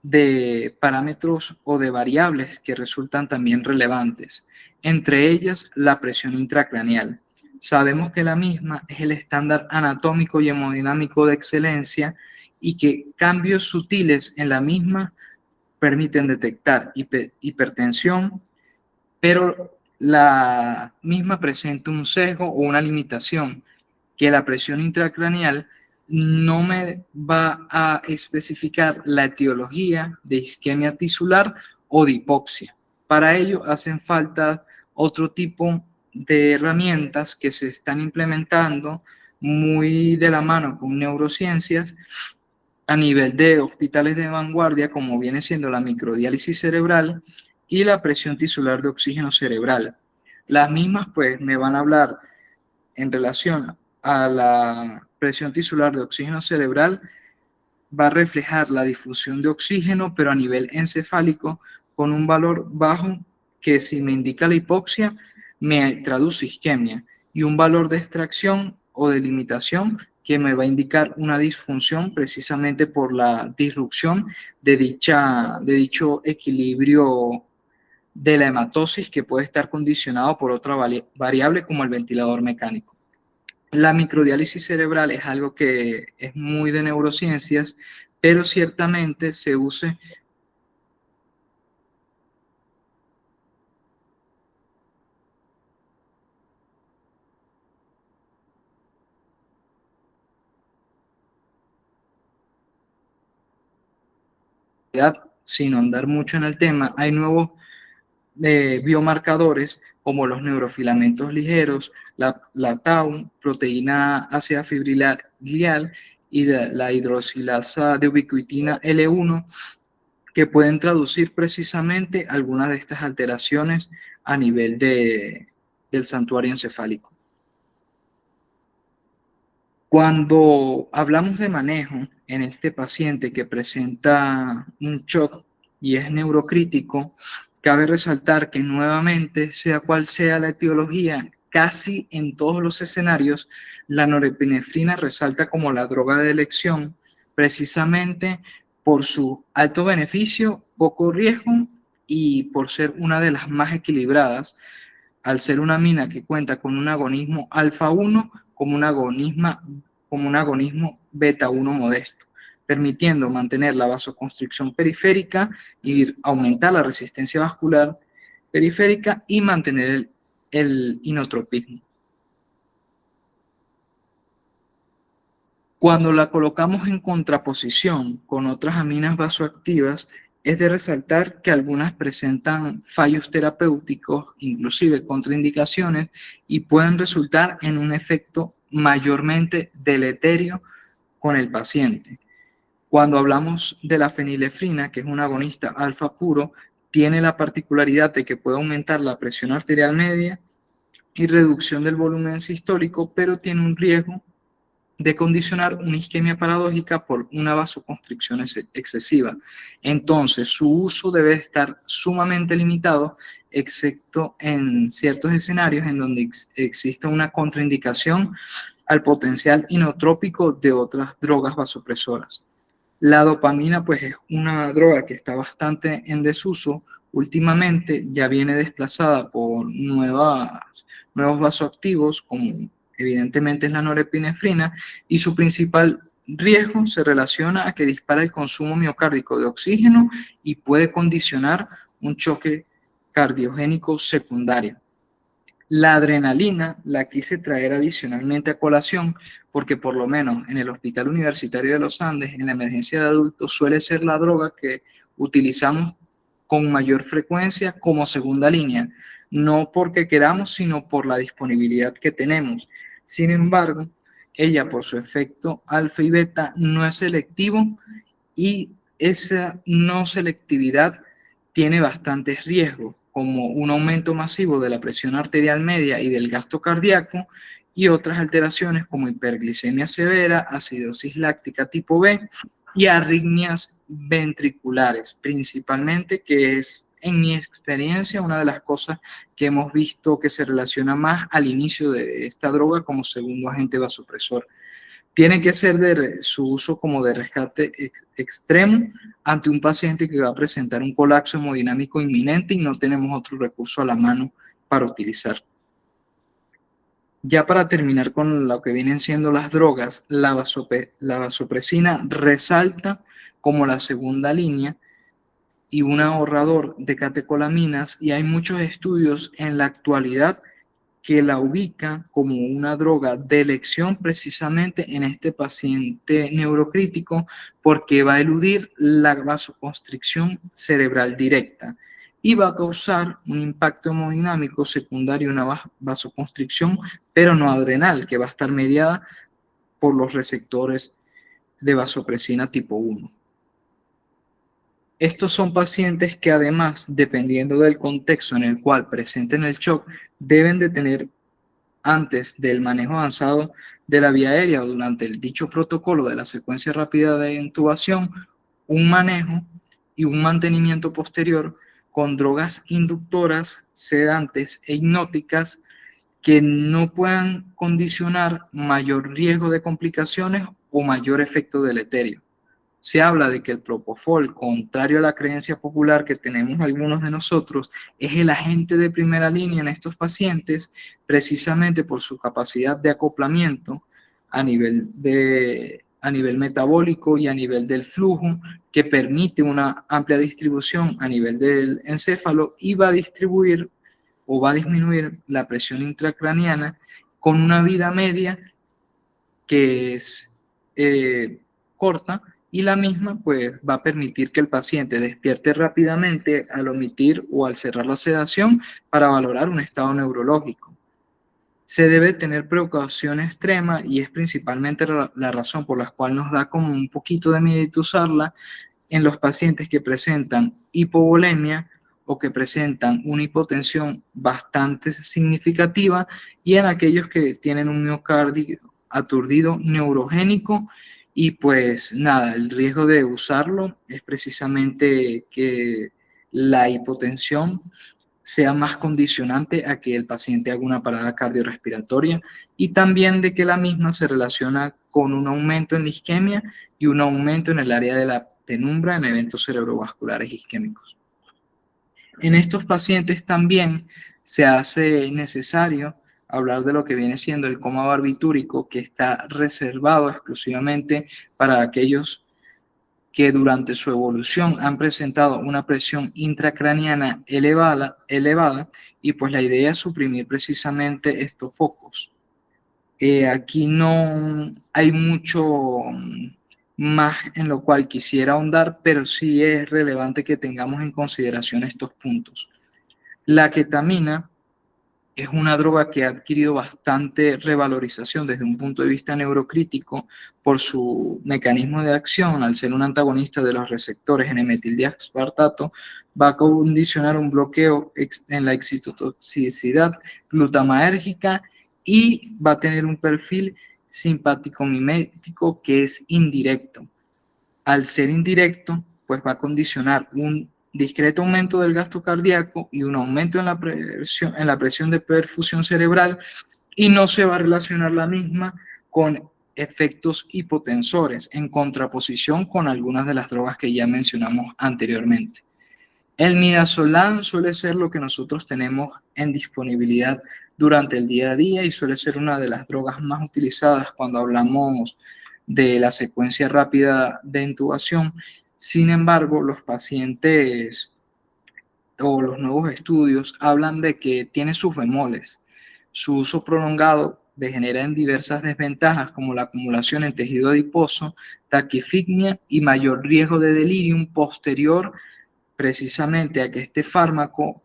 de parámetros o de variables que resultan también relevantes, entre ellas la presión intracraneal. Sabemos que la misma es el estándar anatómico y hemodinámico de excelencia y que cambios sutiles en la misma permiten detectar hipertensión, pero la misma presenta un sesgo o una limitación, que la presión intracraneal no me va a especificar la etiología de isquemia tisular o de hipoxia. Para ello hacen falta otro tipo de herramientas que se están implementando muy de la mano con neurociencias a nivel de hospitales de vanguardia, como viene siendo la microdiálisis cerebral y la presión tisular de oxígeno cerebral. Las mismas pues me van a hablar en relación a la presión tisular de oxígeno cerebral, va a reflejar la difusión de oxígeno, pero a nivel encefálico, con un valor bajo que si me indica la hipoxia, me traduce isquemia, y un valor de extracción o de limitación que me va a indicar una disfunción precisamente por la disrupción de dicho equilibrio de la hematosis, que puede estar condicionado por otra variable como el ventilador mecánico. La microdiálisis cerebral es algo que es muy de neurociencias, pero ciertamente se usa sin andar mucho en el tema. Hay nuevos biomarcadores como los neurofilamentos ligeros, la tau, proteína ácida fibrilar glial y la hidroxilasa de ubiquitina L1, que pueden traducir precisamente algunas de estas alteraciones a nivel del santuario encefálico. Cuando hablamos de manejo en este paciente que presenta un shock y es neurocrítico, cabe resaltar que nuevamente, sea cual sea la etiología, casi en todos los escenarios, la norepinefrina resalta como la droga de elección, precisamente por su alto beneficio, poco riesgo y por ser una de las más equilibradas, al ser una amina que cuenta con un agonismo alfa-1 como un agonismo beta-1 modesto, permitiendo mantener la vasoconstricción periférica y aumentar la resistencia vascular periférica y mantener el inotropismo. Cuando la colocamos en contraposición con otras aminas vasoactivas, es de resaltar que algunas presentan fallos terapéuticos, inclusive contraindicaciones, y pueden resultar en un efecto mayormente deleterio con el paciente. Cuando hablamos de la fenilefrina, que es un agonista alfa puro, tiene la particularidad de que puede aumentar la presión arterial media y reducción del volumen sistólico, pero tiene un riesgo de condicionar una isquemia paradójica por una vasoconstricción excesiva. Entonces, su uso debe estar sumamente limitado, excepto en ciertos escenarios en donde existe una contraindicación al potencial inotrópico de otras drogas vasopresoras. La dopamina, pues, es una droga que está bastante en desuso últimamente, ya viene desplazada por nuevos vasoactivos, como evidentemente es la norepinefrina, y su principal riesgo se relaciona a que dispara el consumo miocárdico de oxígeno y puede condicionar un choque cardiogénico secundario. La adrenalina la quise traer adicionalmente a colación porque por lo menos en el Hospital Universitario de los Andes, en la emergencia de adultos, suele ser la droga que utilizamos con mayor frecuencia como segunda línea, no porque queramos, sino por la disponibilidad que tenemos. Sin embargo, ella por su efecto alfa y beta no es selectivo y esa no selectividad tiene bastantes riesgos, como un aumento masivo de la presión arterial media y del gasto cardíaco, y otras alteraciones como hiperglicemia severa, acidosis láctica tipo B y arritmias ventriculares, principalmente, que es, en mi experiencia, una de las cosas que hemos visto que se relaciona más al inicio de esta droga como segundo agente vasopresor. Tiene que ser de su uso como de rescate extremo ante un paciente que va a presentar un colapso hemodinámico inminente y no tenemos otro recurso a la mano para utilizar. Ya para terminar con lo que vienen siendo las drogas, la vasopresina resalta como la segunda línea y un ahorrador de catecolaminas, y hay muchos estudios en la actualidad que la ubica como una droga de elección precisamente en este paciente neurocrítico porque va a eludir la vasoconstricción cerebral directa y va a causar un impacto hemodinámico secundario, una vasoconstricción, pero no adrenal, que va a estar mediada por los receptores de vasopresina tipo 1. Estos son pacientes que además, dependiendo del contexto en el cual presenten el shock, deben de tener antes del manejo avanzado de la vía aérea o durante el dicho protocolo de la secuencia rápida de intubación, un manejo y un mantenimiento posterior con drogas inductoras, sedantes e hipnóticas que no puedan condicionar mayor riesgo de complicaciones o mayor efecto deleterio. Se habla de que el propofol, contrario a la creencia popular que tenemos algunos de nosotros, es el agente de primera línea en estos pacientes, precisamente por su capacidad de acoplamiento a nivel metabólico y a nivel del flujo, que permite una amplia distribución a nivel del encéfalo y va a distribuir o va a disminuir la presión intracraniana con una vida media que es corta, y la misma pues va a permitir que el paciente despierte rápidamente al omitir o al cerrar la sedación para valorar un estado neurológico. Se debe tener precaución extrema y es principalmente la razón por la cual nos da como un poquito de miedo usarla en los pacientes que presentan hipovolemia o que presentan una hipotensión bastante significativa y en aquellos que tienen un miocardio aturdido neurogénico. Y pues nada, el riesgo de usarlo es precisamente que la hipotensión sea más condicionante a que el paciente haga una parada cardiorrespiratoria y también de que la misma se relaciona con un aumento en la isquemia y un aumento en el área de la penumbra en eventos cerebrovasculares isquémicos. En estos pacientes también se hace necesario hablar de lo que viene siendo el coma barbitúrico, que está reservado exclusivamente para aquellos que durante su evolución han presentado una presión intracraniana elevada y pues la idea es suprimir precisamente estos focos. Aquí no hay mucho más en lo cual quisiera ahondar, pero sí es relevante que tengamos en consideración estos puntos. La ketamina es una droga que ha adquirido bastante revalorización desde un punto de vista neurocrítico por su mecanismo de acción. Al ser un antagonista de los receptores en metildiaspartato, va a condicionar un bloqueo en la excitotoxicidad glutamatérgica y va a tener un perfil simpático mimético que es indirecto. Al ser indirecto, pues va a condicionar un discreto aumento del gasto cardíaco y un aumento en la presión de perfusión cerebral, y no se va a relacionar la misma con efectos hipotensores, en contraposición con algunas de las drogas que ya mencionamos anteriormente. El midazolam suele ser lo que nosotros tenemos en disponibilidad durante el día a día y suele ser una de las drogas más utilizadas cuando hablamos de la secuencia rápida de intubación. Sin embargo, los pacientes o los nuevos estudios hablan de que tiene sus bemoles. Su uso prolongado degenera en diversas desventajas como la acumulación en tejido adiposo, taquifignia y mayor riesgo de delirium posterior precisamente a que este fármaco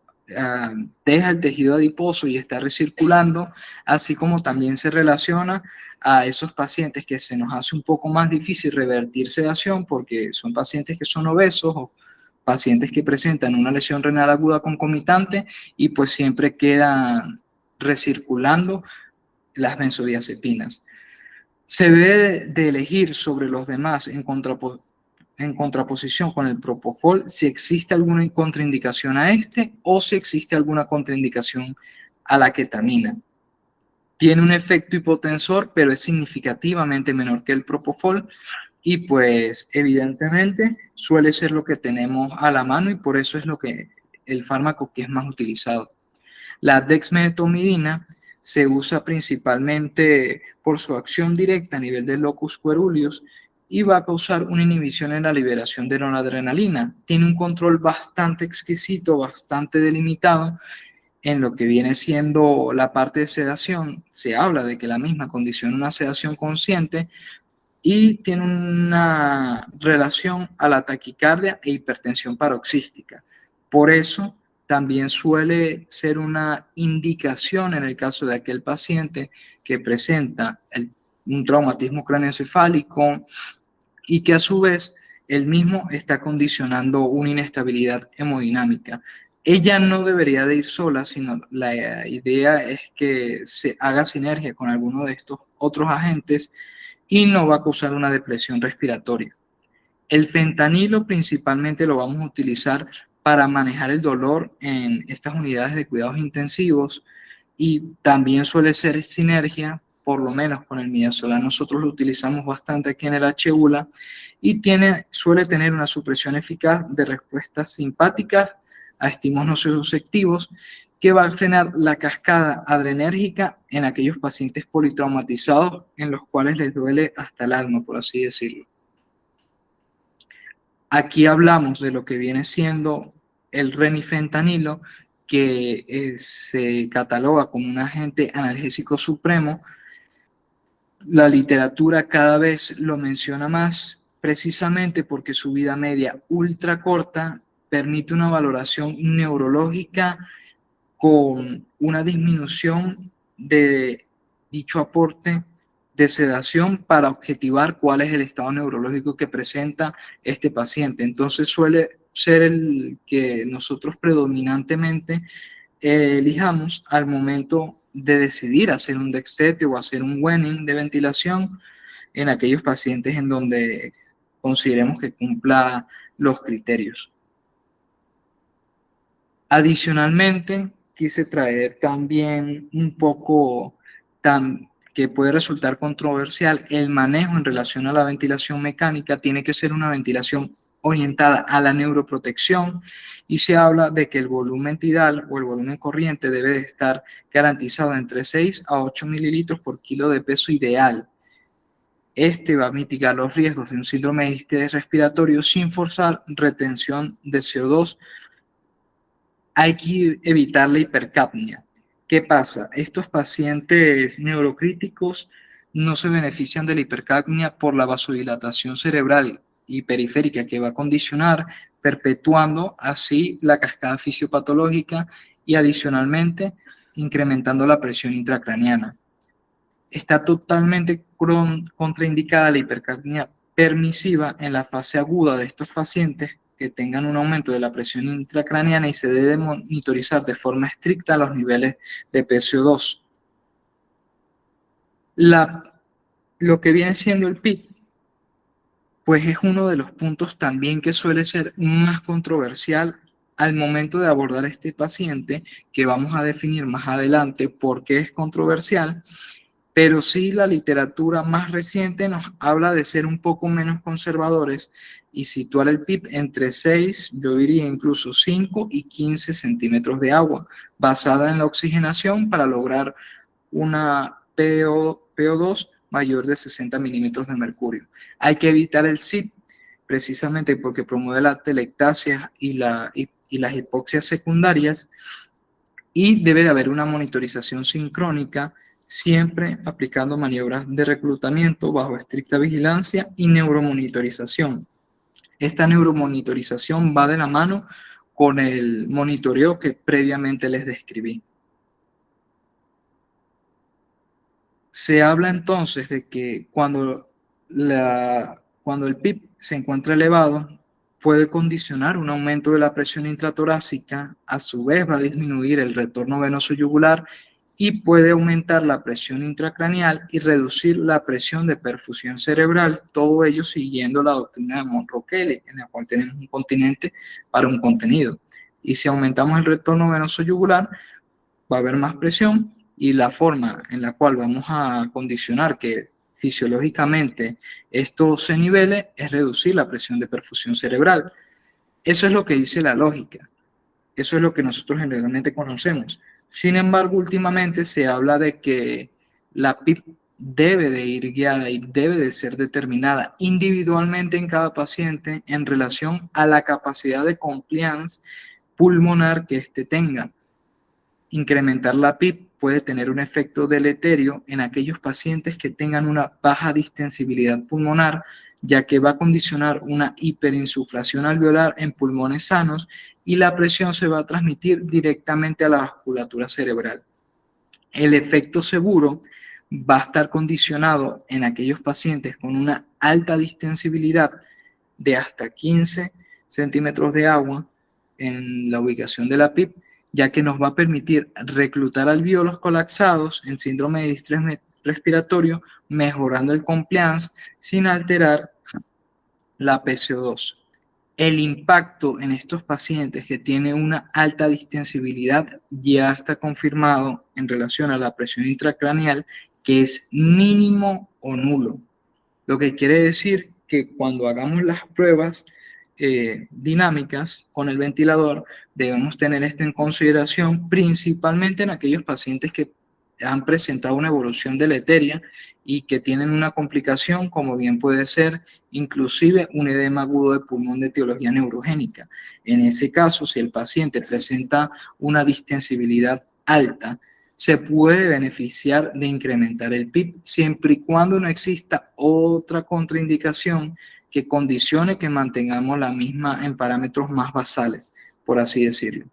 deja el tejido adiposo y está recirculando, así como también se relaciona a esos pacientes que se nos hace un poco más difícil revertir sedación porque son pacientes que son obesos o pacientes que presentan una lesión renal aguda concomitante y pues siempre quedan recirculando las benzodiazepinas. Se debe de elegir sobre los demás en contraposición con el propofol si existe alguna contraindicación a este o si existe alguna contraindicación a la ketamina. Tiene un efecto hipotensor, pero es significativamente menor que el propofol y pues evidentemente suele ser lo que tenemos a la mano y por eso es el fármaco que es más utilizado. La dexmedetomidina se usa principalmente por su acción directa a nivel del locus coeruleus y va a causar una inhibición en la liberación de noradrenalina. Tiene un control bastante exquisito, bastante delimitado en lo que viene siendo la parte de sedación. Se habla de que la misma condiciona una sedación consciente y tiene una relación a la taquicardia e hipertensión paroxística. Por eso también suele ser una indicación en el caso de aquel paciente que presenta un traumatismo craneoencefálico y que a su vez el mismo está condicionando una inestabilidad hemodinámica. Ella no debería de ir sola, sino la idea es que se haga sinergia con alguno de estos otros agentes y no va a causar una depresión respiratoria. El fentanilo principalmente lo vamos a utilizar para manejar el dolor en estas unidades de cuidados intensivos y también suele ser sinergia, por lo menos con el midazolam. Nosotros lo utilizamos bastante aquí en el HULA y suele tener una supresión eficaz de respuestas simpáticas a estímulos nociceptivos que va a frenar la cascada adrenérgica en aquellos pacientes politraumatizados en los cuales les duele hasta el alma, por así decirlo. Aquí hablamos de lo que viene siendo el remifentanilo, que se cataloga como un agente analgésico supremo. La literatura cada vez lo menciona más, precisamente porque su vida media ultra corta permite una valoración neurológica con una disminución de dicho aporte de sedación para objetivar cuál es el estado neurológico que presenta este paciente. Entonces suele ser el que nosotros predominantemente elijamos al momento de decidir hacer un dextete o hacer un weaning de ventilación en aquellos pacientes en donde consideremos que cumpla los criterios. Adicionalmente, quise traer también un poco que puede resultar controversial, el manejo en relación a la ventilación mecánica. Tiene que ser una ventilación orientada a la neuroprotección y se habla de que el volumen tidal o el volumen corriente debe de estar garantizado entre 6 a 8 mililitros por kilo de peso ideal. Este va a mitigar los riesgos de un síndrome de distrés respiratorio sin forzar retención de CO2. Hay que evitar la hipercapnia. ¿Qué pasa? Estos pacientes neurocríticos no se benefician de la hipercapnia por la vasodilatación cerebral y periférica que va a condicionar, perpetuando así la cascada fisiopatológica y adicionalmente incrementando la presión intracraniana. Está totalmente contraindicada la hipercapnia permisiva en la fase aguda de estos pacientes que tengan un aumento de la presión intracraniana y se debe monitorizar de forma estricta los niveles de PCO2. Lo que viene siendo el PIP, pues es uno de los puntos también que suele ser más controversial al momento de abordar a este paciente, que vamos a definir más adelante por qué es controversial, pero sí la literatura más reciente nos habla de ser un poco menos conservadores y situar el PIP entre 6, yo diría incluso 5 y 15 centímetros de agua, basada en la oxigenación para lograr una PO2 mayor de 60 milímetros de mercurio. Hay que evitar el SIP precisamente porque promueve la telectasia y las hipoxias secundarias y debe de haber una monitorización sincrónica, siempre aplicando maniobras de reclutamiento bajo estricta vigilancia y neuromonitorización. Esta neuromonitorización va de la mano con el monitoreo que previamente les describí. Se habla entonces de que cuando el PIP se encuentra elevado, puede condicionar un aumento de la presión intratorácica, a su vez va a disminuir el retorno venoso yugular y puede aumentar la presión intracraneal y reducir la presión de perfusión cerebral, todo ello siguiendo la doctrina de Monro-Kelly, en la cual tenemos un continente para un contenido. Y si aumentamos el retorno venoso yugular, va a haber más presión y la forma en la cual vamos a condicionar que fisiológicamente esto se nivele es reducir la presión de perfusión cerebral. Eso es lo que dice la lógica. Eso es lo que nosotros generalmente conocemos. Sin embargo, últimamente se habla de que la PIP debe de ir guiada y debe de ser determinada individualmente en cada paciente en relación a la capacidad de compliance pulmonar que éste tenga. Incrementar la PIP puede tener un efecto deleterio en aquellos pacientes que tengan una baja distensibilidad pulmonar, ya que va a condicionar una hiperinsuflación alveolar en pulmones sanos y la presión se va a transmitir directamente a la vasculatura cerebral. El efecto seguro va a estar condicionado en aquellos pacientes con una alta distensibilidad de hasta 15 centímetros de agua en la ubicación de la PIP, ya que nos va a permitir reclutar alvéolos colapsados en síndrome de distrés respiratorio, mejorando el compliance sin alterar la PCO2. El impacto en estos pacientes que tienen una alta distensibilidad ya está confirmado en relación a la presión intracraneal, que es mínimo o nulo. Lo que quiere decir que cuando hagamos las pruebas dinámicas con el ventilador, debemos tener esto en consideración, principalmente en aquellos pacientes que han presentado una evolución deleteria y que tienen una complicación, como bien puede ser inclusive un edema agudo de pulmón de etiología neurogénica. En ese caso, si el paciente presenta una distensibilidad alta, se puede beneficiar de incrementar el PIB siempre y cuando no exista otra contraindicación que condicione que mantengamos la misma en parámetros más basales, por así decirlo.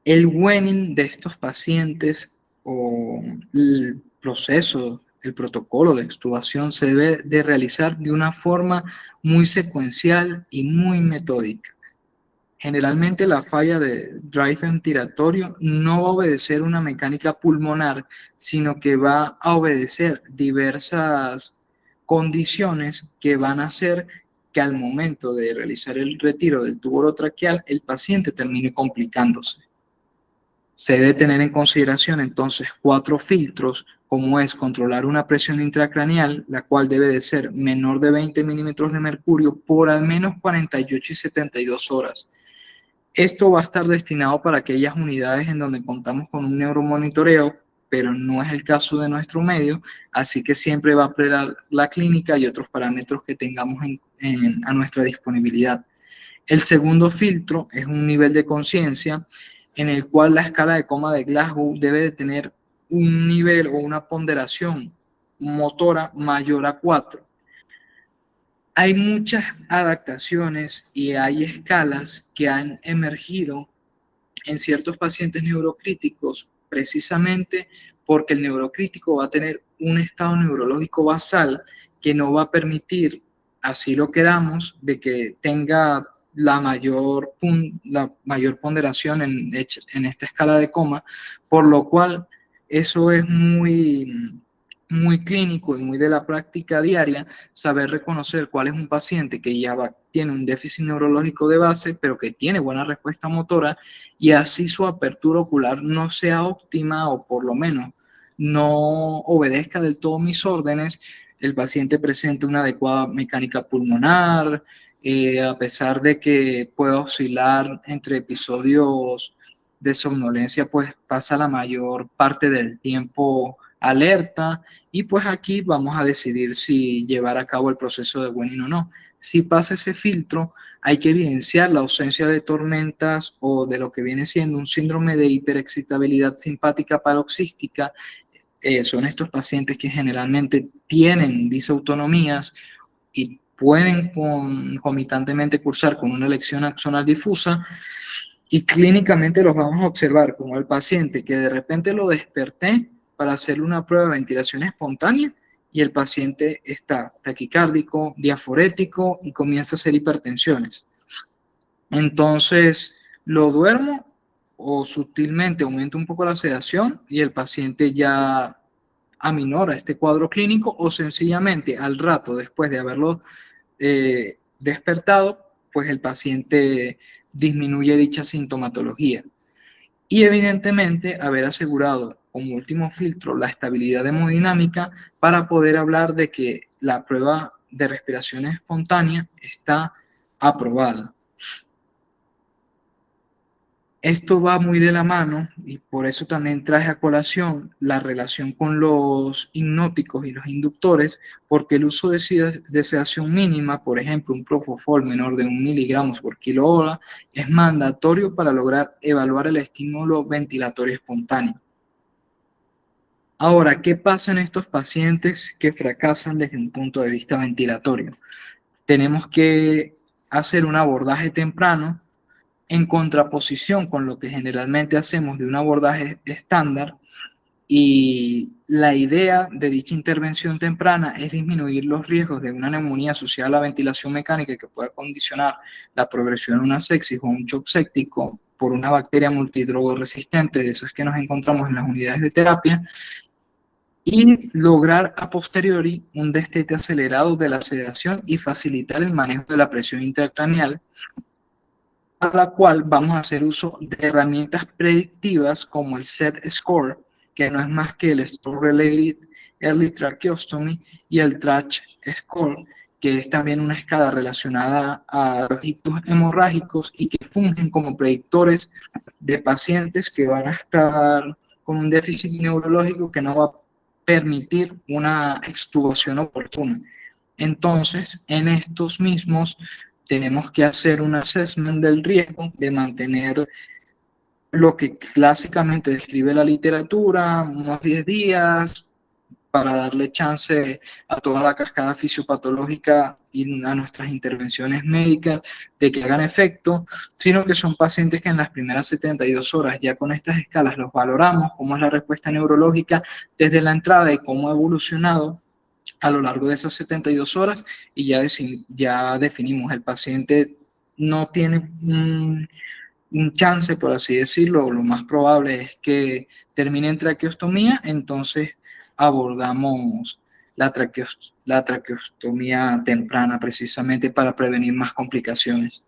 El weaning de estos pacientes o el proceso, el protocolo de extubación se debe de realizar de una forma muy secuencial y muy metódica. Generalmente la falla de drive ventilatorio no va a obedecer una mecánica pulmonar, sino que va a obedecer diversas condiciones que van a hacer que al momento de realizar el retiro del tubo orotraqueal el paciente termine complicándose. Se debe tener en consideración entonces 4 filtros, como es controlar una presión intracraneal, la cual debe de ser menor de 20 milímetros de mercurio por al menos 48 y 72 horas. Esto va a estar destinado para aquellas unidades en donde contamos con un neuromonitoreo, pero no es el caso de nuestro medio, así que siempre va a operar la clínica y otros parámetros que tengamos a nuestra disponibilidad. El segundo filtro es un nivel de conciencia en el cual la escala de coma de Glasgow debe de tener un nivel o una ponderación motora mayor a 4. Hay muchas adaptaciones y hay escalas que han emergido en ciertos pacientes neurocríticos precisamente porque el neurocrítico va a tener un estado neurológico basal que no va a permitir, así lo queramos, de que tenga la mayor ponderación en esta escala de coma, por lo cual eso es muy clínico y muy de la práctica diaria, saber reconocer cuál es un paciente que ya tiene un déficit neurológico de base, pero que tiene buena respuesta motora, y así su apertura ocular no sea óptima o por lo menos no obedezca del todo mis órdenes, el paciente presente una adecuada mecánica pulmonar, a pesar de que pueda oscilar entre episodios de somnolencia, pues pasa la mayor parte del tiempo alerta, y pues aquí vamos a decidir si llevar a cabo el proceso de weaning o no. Si pasa ese filtro, hay que evidenciar la ausencia de tormentas o de lo que viene siendo un síndrome de hiperexcitabilidad simpática paroxística. Son estos pacientes que generalmente tienen disautonomías y pueden concomitantemente cursar con una elección axonal difusa, y clínicamente los vamos a observar como el paciente que de repente lo desperté para hacerle una prueba de ventilación espontánea y el paciente está taquicárdico, diaforético y comienza a hacer hipertensiones. Entonces lo duermo o sutilmente aumento un poco la sedación y el paciente ya aminora este cuadro clínico, o sencillamente al rato después de haberlo despertado, pues el paciente disminuye dicha sintomatología. Y evidentemente haber asegurado como último filtro la estabilidad hemodinámica para poder hablar de que la prueba de respiración espontánea está aprobada. Esto va muy de la mano y por eso también traje a colación la relación con los hipnóticos y los inductores, porque el uso de sedación mínima, por ejemplo, un propofol menor de 1 miligramos por kilo hora, es mandatorio para lograr evaluar el estímulo ventilatorio espontáneo. Ahora, ¿qué pasa en estos pacientes que fracasan desde un punto de vista ventilatorio? Tenemos que hacer un abordaje temprano en contraposición con lo que generalmente hacemos de un abordaje estándar, y la idea de dicha intervención temprana es disminuir los riesgos de una neumonía asociada a la ventilación mecánica que pueda condicionar la progresión de una sepsis o un shock séptico por una bacteria multidrogoresistente, de esas que nos encontramos en las unidades de terapia, y lograr a posteriori un destete acelerado de la sedación y facilitar el manejo de la presión intracraneal, a la cual vamos a hacer uso de herramientas predictivas como el Z-Score, que no es más que el Stroke-Related Early Tracheostomy, y el TRACH-Score, que es también una escala relacionada a los ictus hemorrágicos y que fungen como predictores de pacientes que van a estar con un déficit neurológico que no va a permitir una extubación oportuna. Entonces, en estos mismos tenemos que hacer un assessment del riesgo de mantener lo que clásicamente describe la literatura, unos 10 días, para darle chance a toda la cascada fisiopatológica y a nuestras intervenciones médicas de que hagan efecto, sino que son pacientes que en las primeras 72 horas ya con estas escalas los valoramos, cómo es la respuesta neurológica desde la entrada y cómo ha evolucionado a lo largo de esas 72 horas, y ya definimos, el paciente no tiene un chance, por así decirlo, lo más probable es que termine en traqueostomía, entonces abordamos la traqueostomía temprana precisamente para prevenir más complicaciones.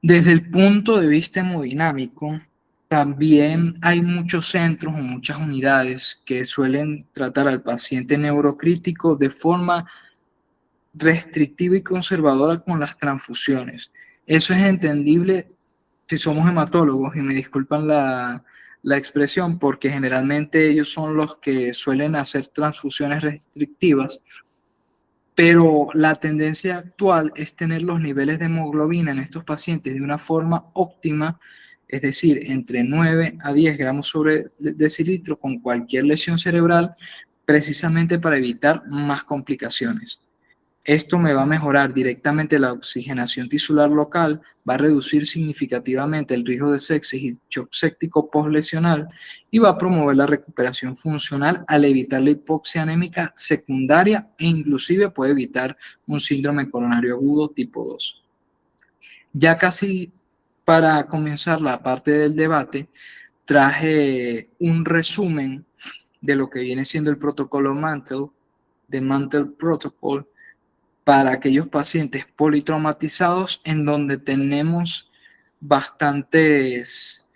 Desde el punto de vista hemodinámico, también hay muchos centros o muchas unidades que suelen tratar al paciente neurocrítico de forma restrictiva y conservadora con las transfusiones. Eso es entendible si somos hematólogos, y me disculpan la expresión, porque generalmente ellos son los que suelen hacer transfusiones restrictivas, pero la tendencia actual es tener los niveles de hemoglobina en estos pacientes de una forma óptima, es decir, entre 9 a 10 gramos sobre decilitro con cualquier lesión cerebral, precisamente para evitar más complicaciones. Esto me va a mejorar directamente la oxigenación tisular local, va a reducir significativamente el riesgo de sepsis y shock séptico postlesional, y va a promover la recuperación funcional al evitar la hipoxia anémica secundaria, e inclusive puede evitar un síndrome coronario agudo tipo 2. Ya casi para comenzar la parte del debate, traje un resumen de lo que viene siendo el protocolo Mantel, de Mantel Protocol, para aquellos pacientes politraumatizados, en donde tenemos bastantes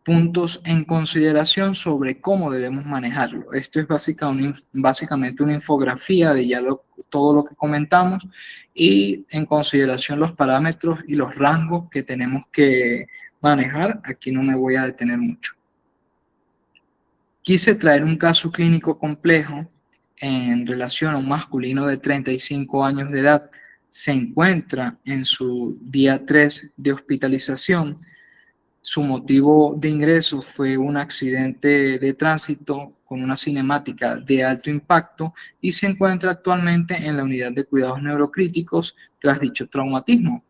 puntos en consideración sobre cómo debemos manejarlo. Esto es básicamente una infografía de todo lo que comentamos, y en consideración los parámetros y los rangos que tenemos que manejar. Aquí no me voy a detener mucho. Quise traer un caso clínico complejo en relación a un masculino de 35 años de edad. Se encuentra en su día 3 de hospitalización. Su motivo de ingreso fue un accidente de tránsito con una cinemática de alto impacto, y se encuentra actualmente en la unidad de cuidados neurocríticos tras dicho traumatismo.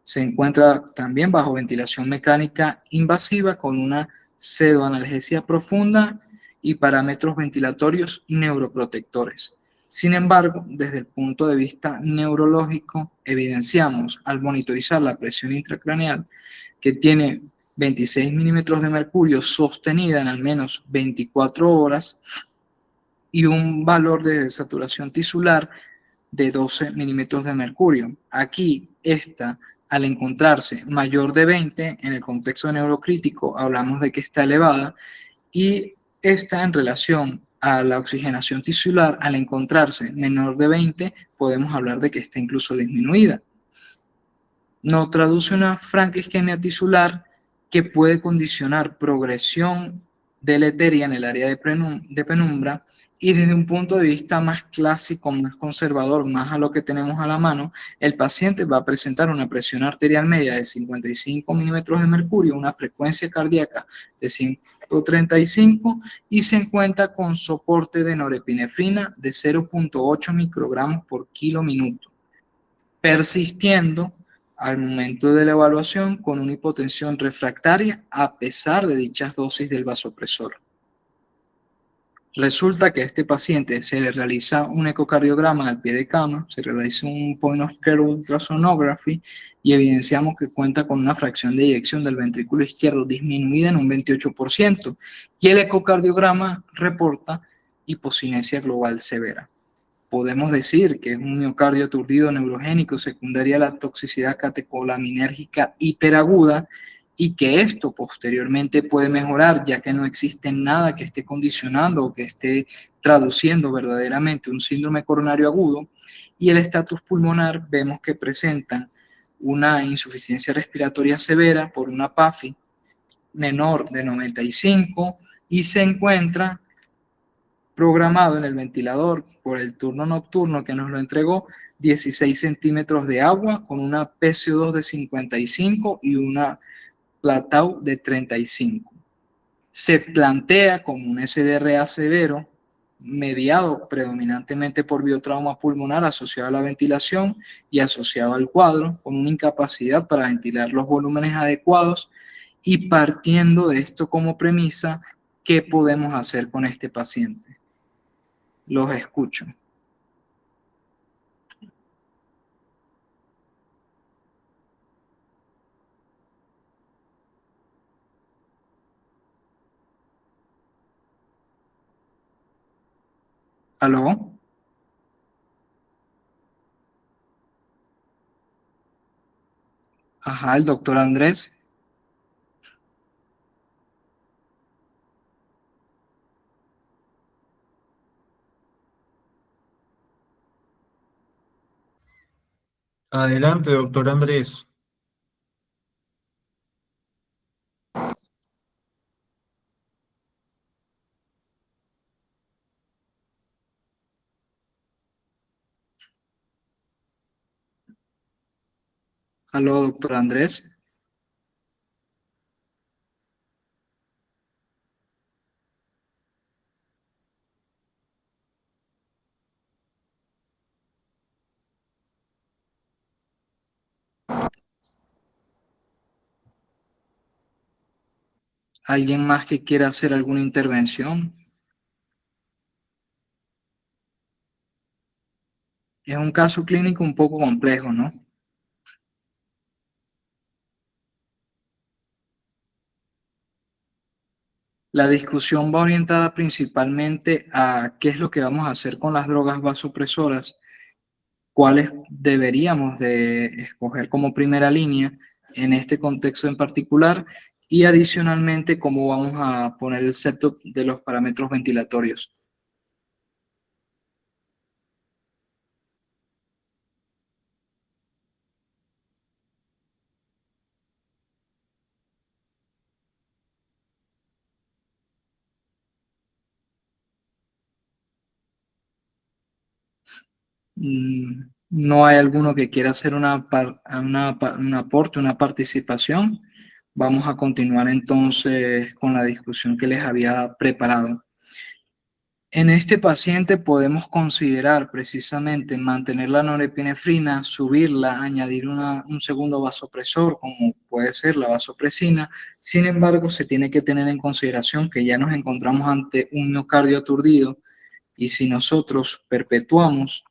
Se encuentra también bajo ventilación mecánica invasiva con una pseudoanalgesia profunda y parámetros ventilatorios neuroprotectores. Sin embargo, desde el punto de vista neurológico, evidenciamos al monitorizar la presión intracraneal que tiene 26 milímetros de mercurio sostenida en al menos 24 horas y un valor de saturación tisular de 12 milímetros de mercurio. Aquí al encontrarse mayor de 20, en el contexto de neurocrítico hablamos de que está elevada, y esta en relación a la oxigenación tisular, al encontrarse menor de 20, podemos hablar de que está incluso disminuida. nos traduce una franquisquemia tisular que puede condicionar progresión deleteria en el área de penumbra, y desde un punto de vista más clásico, más conservador, más a lo que tenemos a la mano, el paciente va a presentar una presión arterial media de 55 milímetros de mercurio, una frecuencia cardíaca de 135 y se encuentra con soporte de norepinefrina de 0,8 microgramos por kilo minuto, persistiendo al momento de la evaluación con una hipotensión refractaria a pesar de dichas dosis del vasopresor. Resulta que a este paciente se le realiza un ecocardiograma al pie de cama, se realiza un point of care ultrasonography y evidenciamos que cuenta con una fracción de eyección del ventrículo izquierdo disminuida en un 28% y el ecocardiograma reporta hipocinesia global severa. Podemos decir que es un miocardio aturdido neurogénico secundaria a la toxicidad catecolaminérgica hiperaguda y que esto posteriormente puede mejorar, ya que no existe nada que esté condicionando o que esté traduciendo verdaderamente un síndrome coronario agudo. Y el estatus pulmonar vemos que presenta una insuficiencia respiratoria severa por una PAFI menor de 95 y se encuentra programado en el ventilador por el turno nocturno que nos lo entregó 16 centímetros de agua con una PCO2 de 55 y una Platau de 35. Se plantea como un SDRA severo, mediado predominantemente por biotrauma pulmonar asociado a la ventilación y asociado al cuadro, con una incapacidad para ventilar los volúmenes adecuados, y partiendo de esto como premisa, ¿qué podemos hacer con este paciente? Los escucho. ¿Aló? Ajá, el doctor Andrés. Adelante, doctor Andrés. ¿Aló, doctor Andrés? ¿Alguien más que quiera hacer alguna intervención? Es un caso clínico un poco complejo, ¿no? La discusión va orientada principalmente a qué es lo que vamos a hacer con las drogas vasopresoras, cuáles deberíamos de escoger como primera línea en este contexto en particular y adicionalmente cómo vamos a poner el setup de los parámetros ventilatorios. No hay alguno que quiera hacer un aporte, una participación. Vamos a continuar entonces con la discusión que les había preparado. En este paciente podemos considerar precisamente mantener la norepinefrina, subirla, añadir un segundo vasopresor, como puede ser la vasopresina. Sin embargo, se tiene que tener en consideración que ya nos encontramos ante un miocardio aturdido y si nosotros perpetuamos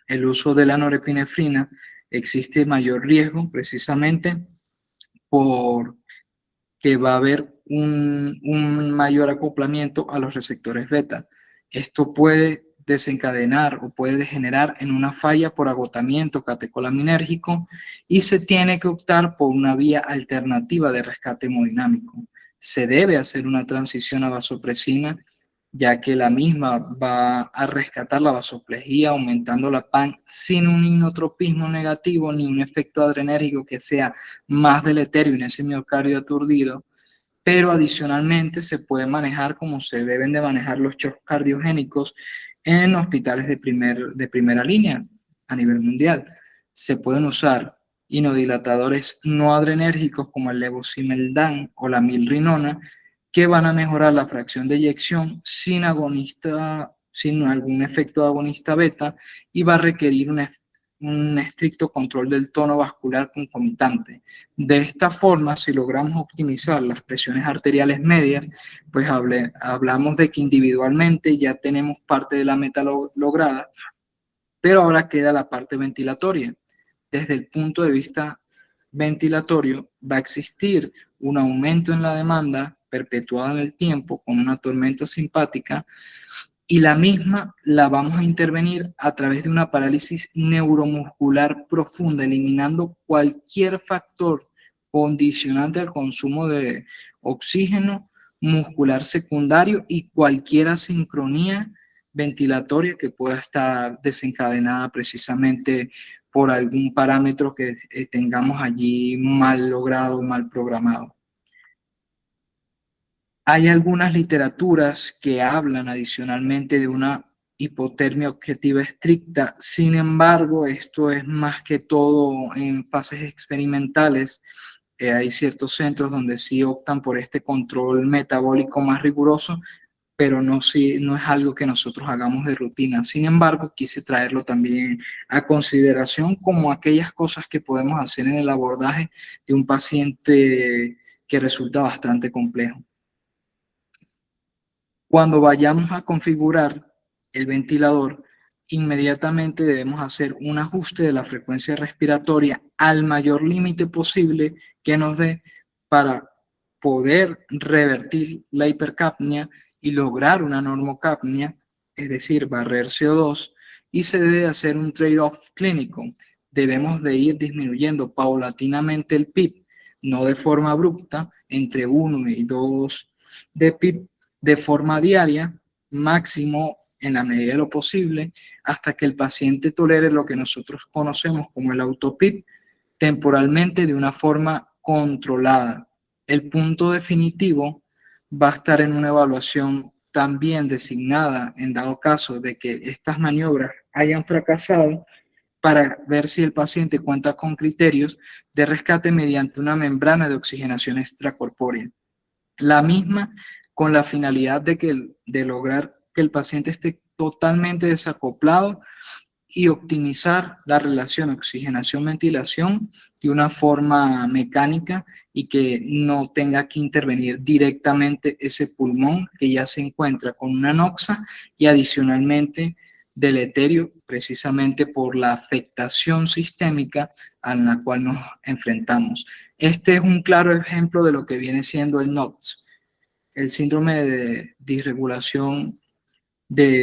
el uso de la norepinefrina, existe mayor riesgo precisamente por que va a haber un mayor acoplamiento a los receptores beta. Esto puede desencadenar o puede degenerar en una falla por agotamiento catecolaminérgico y se tiene que optar por una vía alternativa de rescate hemodinámico. Se debe hacer una transición a vasopresina ya que la misma va a rescatar la vasoplejía, aumentando la PAN sin un inotropismo negativo ni un efecto adrenérgico que sea más deleterio en ese miocardio aturdido, pero adicionalmente se puede manejar como se deben de manejar los shocks cardiogénicos en hospitales de primera línea a nivel mundial. Se pueden usar inodilatadores no adrenérgicos como el levosimeldán o la milrinona, que van a mejorar la fracción de eyección sin algún efecto agonista beta, y va a requerir un estricto control del tono vascular concomitante. De esta forma, si logramos optimizar las presiones arteriales medias, pues hablamos de que individualmente ya tenemos parte de la meta lograda, pero ahora queda la parte ventilatoria. Desde el punto de vista ventilatorio, va a existir un aumento en la demanda perpetuada en el tiempo con una tormenta simpática, y la misma la vamos a intervenir a través de una parálisis neuromuscular profunda, eliminando cualquier factor condicionante al consumo de oxígeno muscular secundario y cualquier asincronía ventilatoria que pueda estar desencadenada precisamente por algún parámetro que tengamos allí mal logrado, mal programado. Hay algunas literaturas que hablan adicionalmente de una hipotermia objetiva estricta. Sin embargo, esto es más que todo en fases experimentales. Hay ciertos centros donde sí optan por este control metabólico más riguroso, pero no es algo que nosotros hagamos de rutina. Sin embargo, quise traerlo también a consideración como aquellas cosas que podemos hacer en el abordaje de un paciente que resulta bastante complejo. Cuando vayamos a configurar el ventilador, inmediatamente debemos hacer un ajuste de la frecuencia respiratoria al mayor límite posible que nos dé para poder revertir la hipercapnia y lograr una normocapnia, es decir, barrer CO2, y se debe hacer un trade-off clínico. Debemos de ir disminuyendo paulatinamente el PIB, no de forma abrupta, entre 1 y 2 de PIB, de forma diaria, máximo en la medida de lo posible, hasta que el paciente tolere lo que nosotros conocemos como el auto-PIB, temporalmente de una forma controlada. El punto definitivo va a estar en una evaluación también designada en dado caso de que estas maniobras hayan fracasado, para ver si el paciente cuenta con criterios de rescate mediante una membrana de oxigenación extracorpórea. La misma con la finalidad de lograr que el paciente esté totalmente desacoplado y optimizar la relación oxigenación-ventilación de una forma mecánica, y que no tenga que intervenir directamente ese pulmón que ya se encuentra con una noxa y adicionalmente deleterio, precisamente por la afectación sistémica a la cual nos enfrentamos. Este es un claro ejemplo de lo que viene siendo el NOx, el síndrome de disregulación de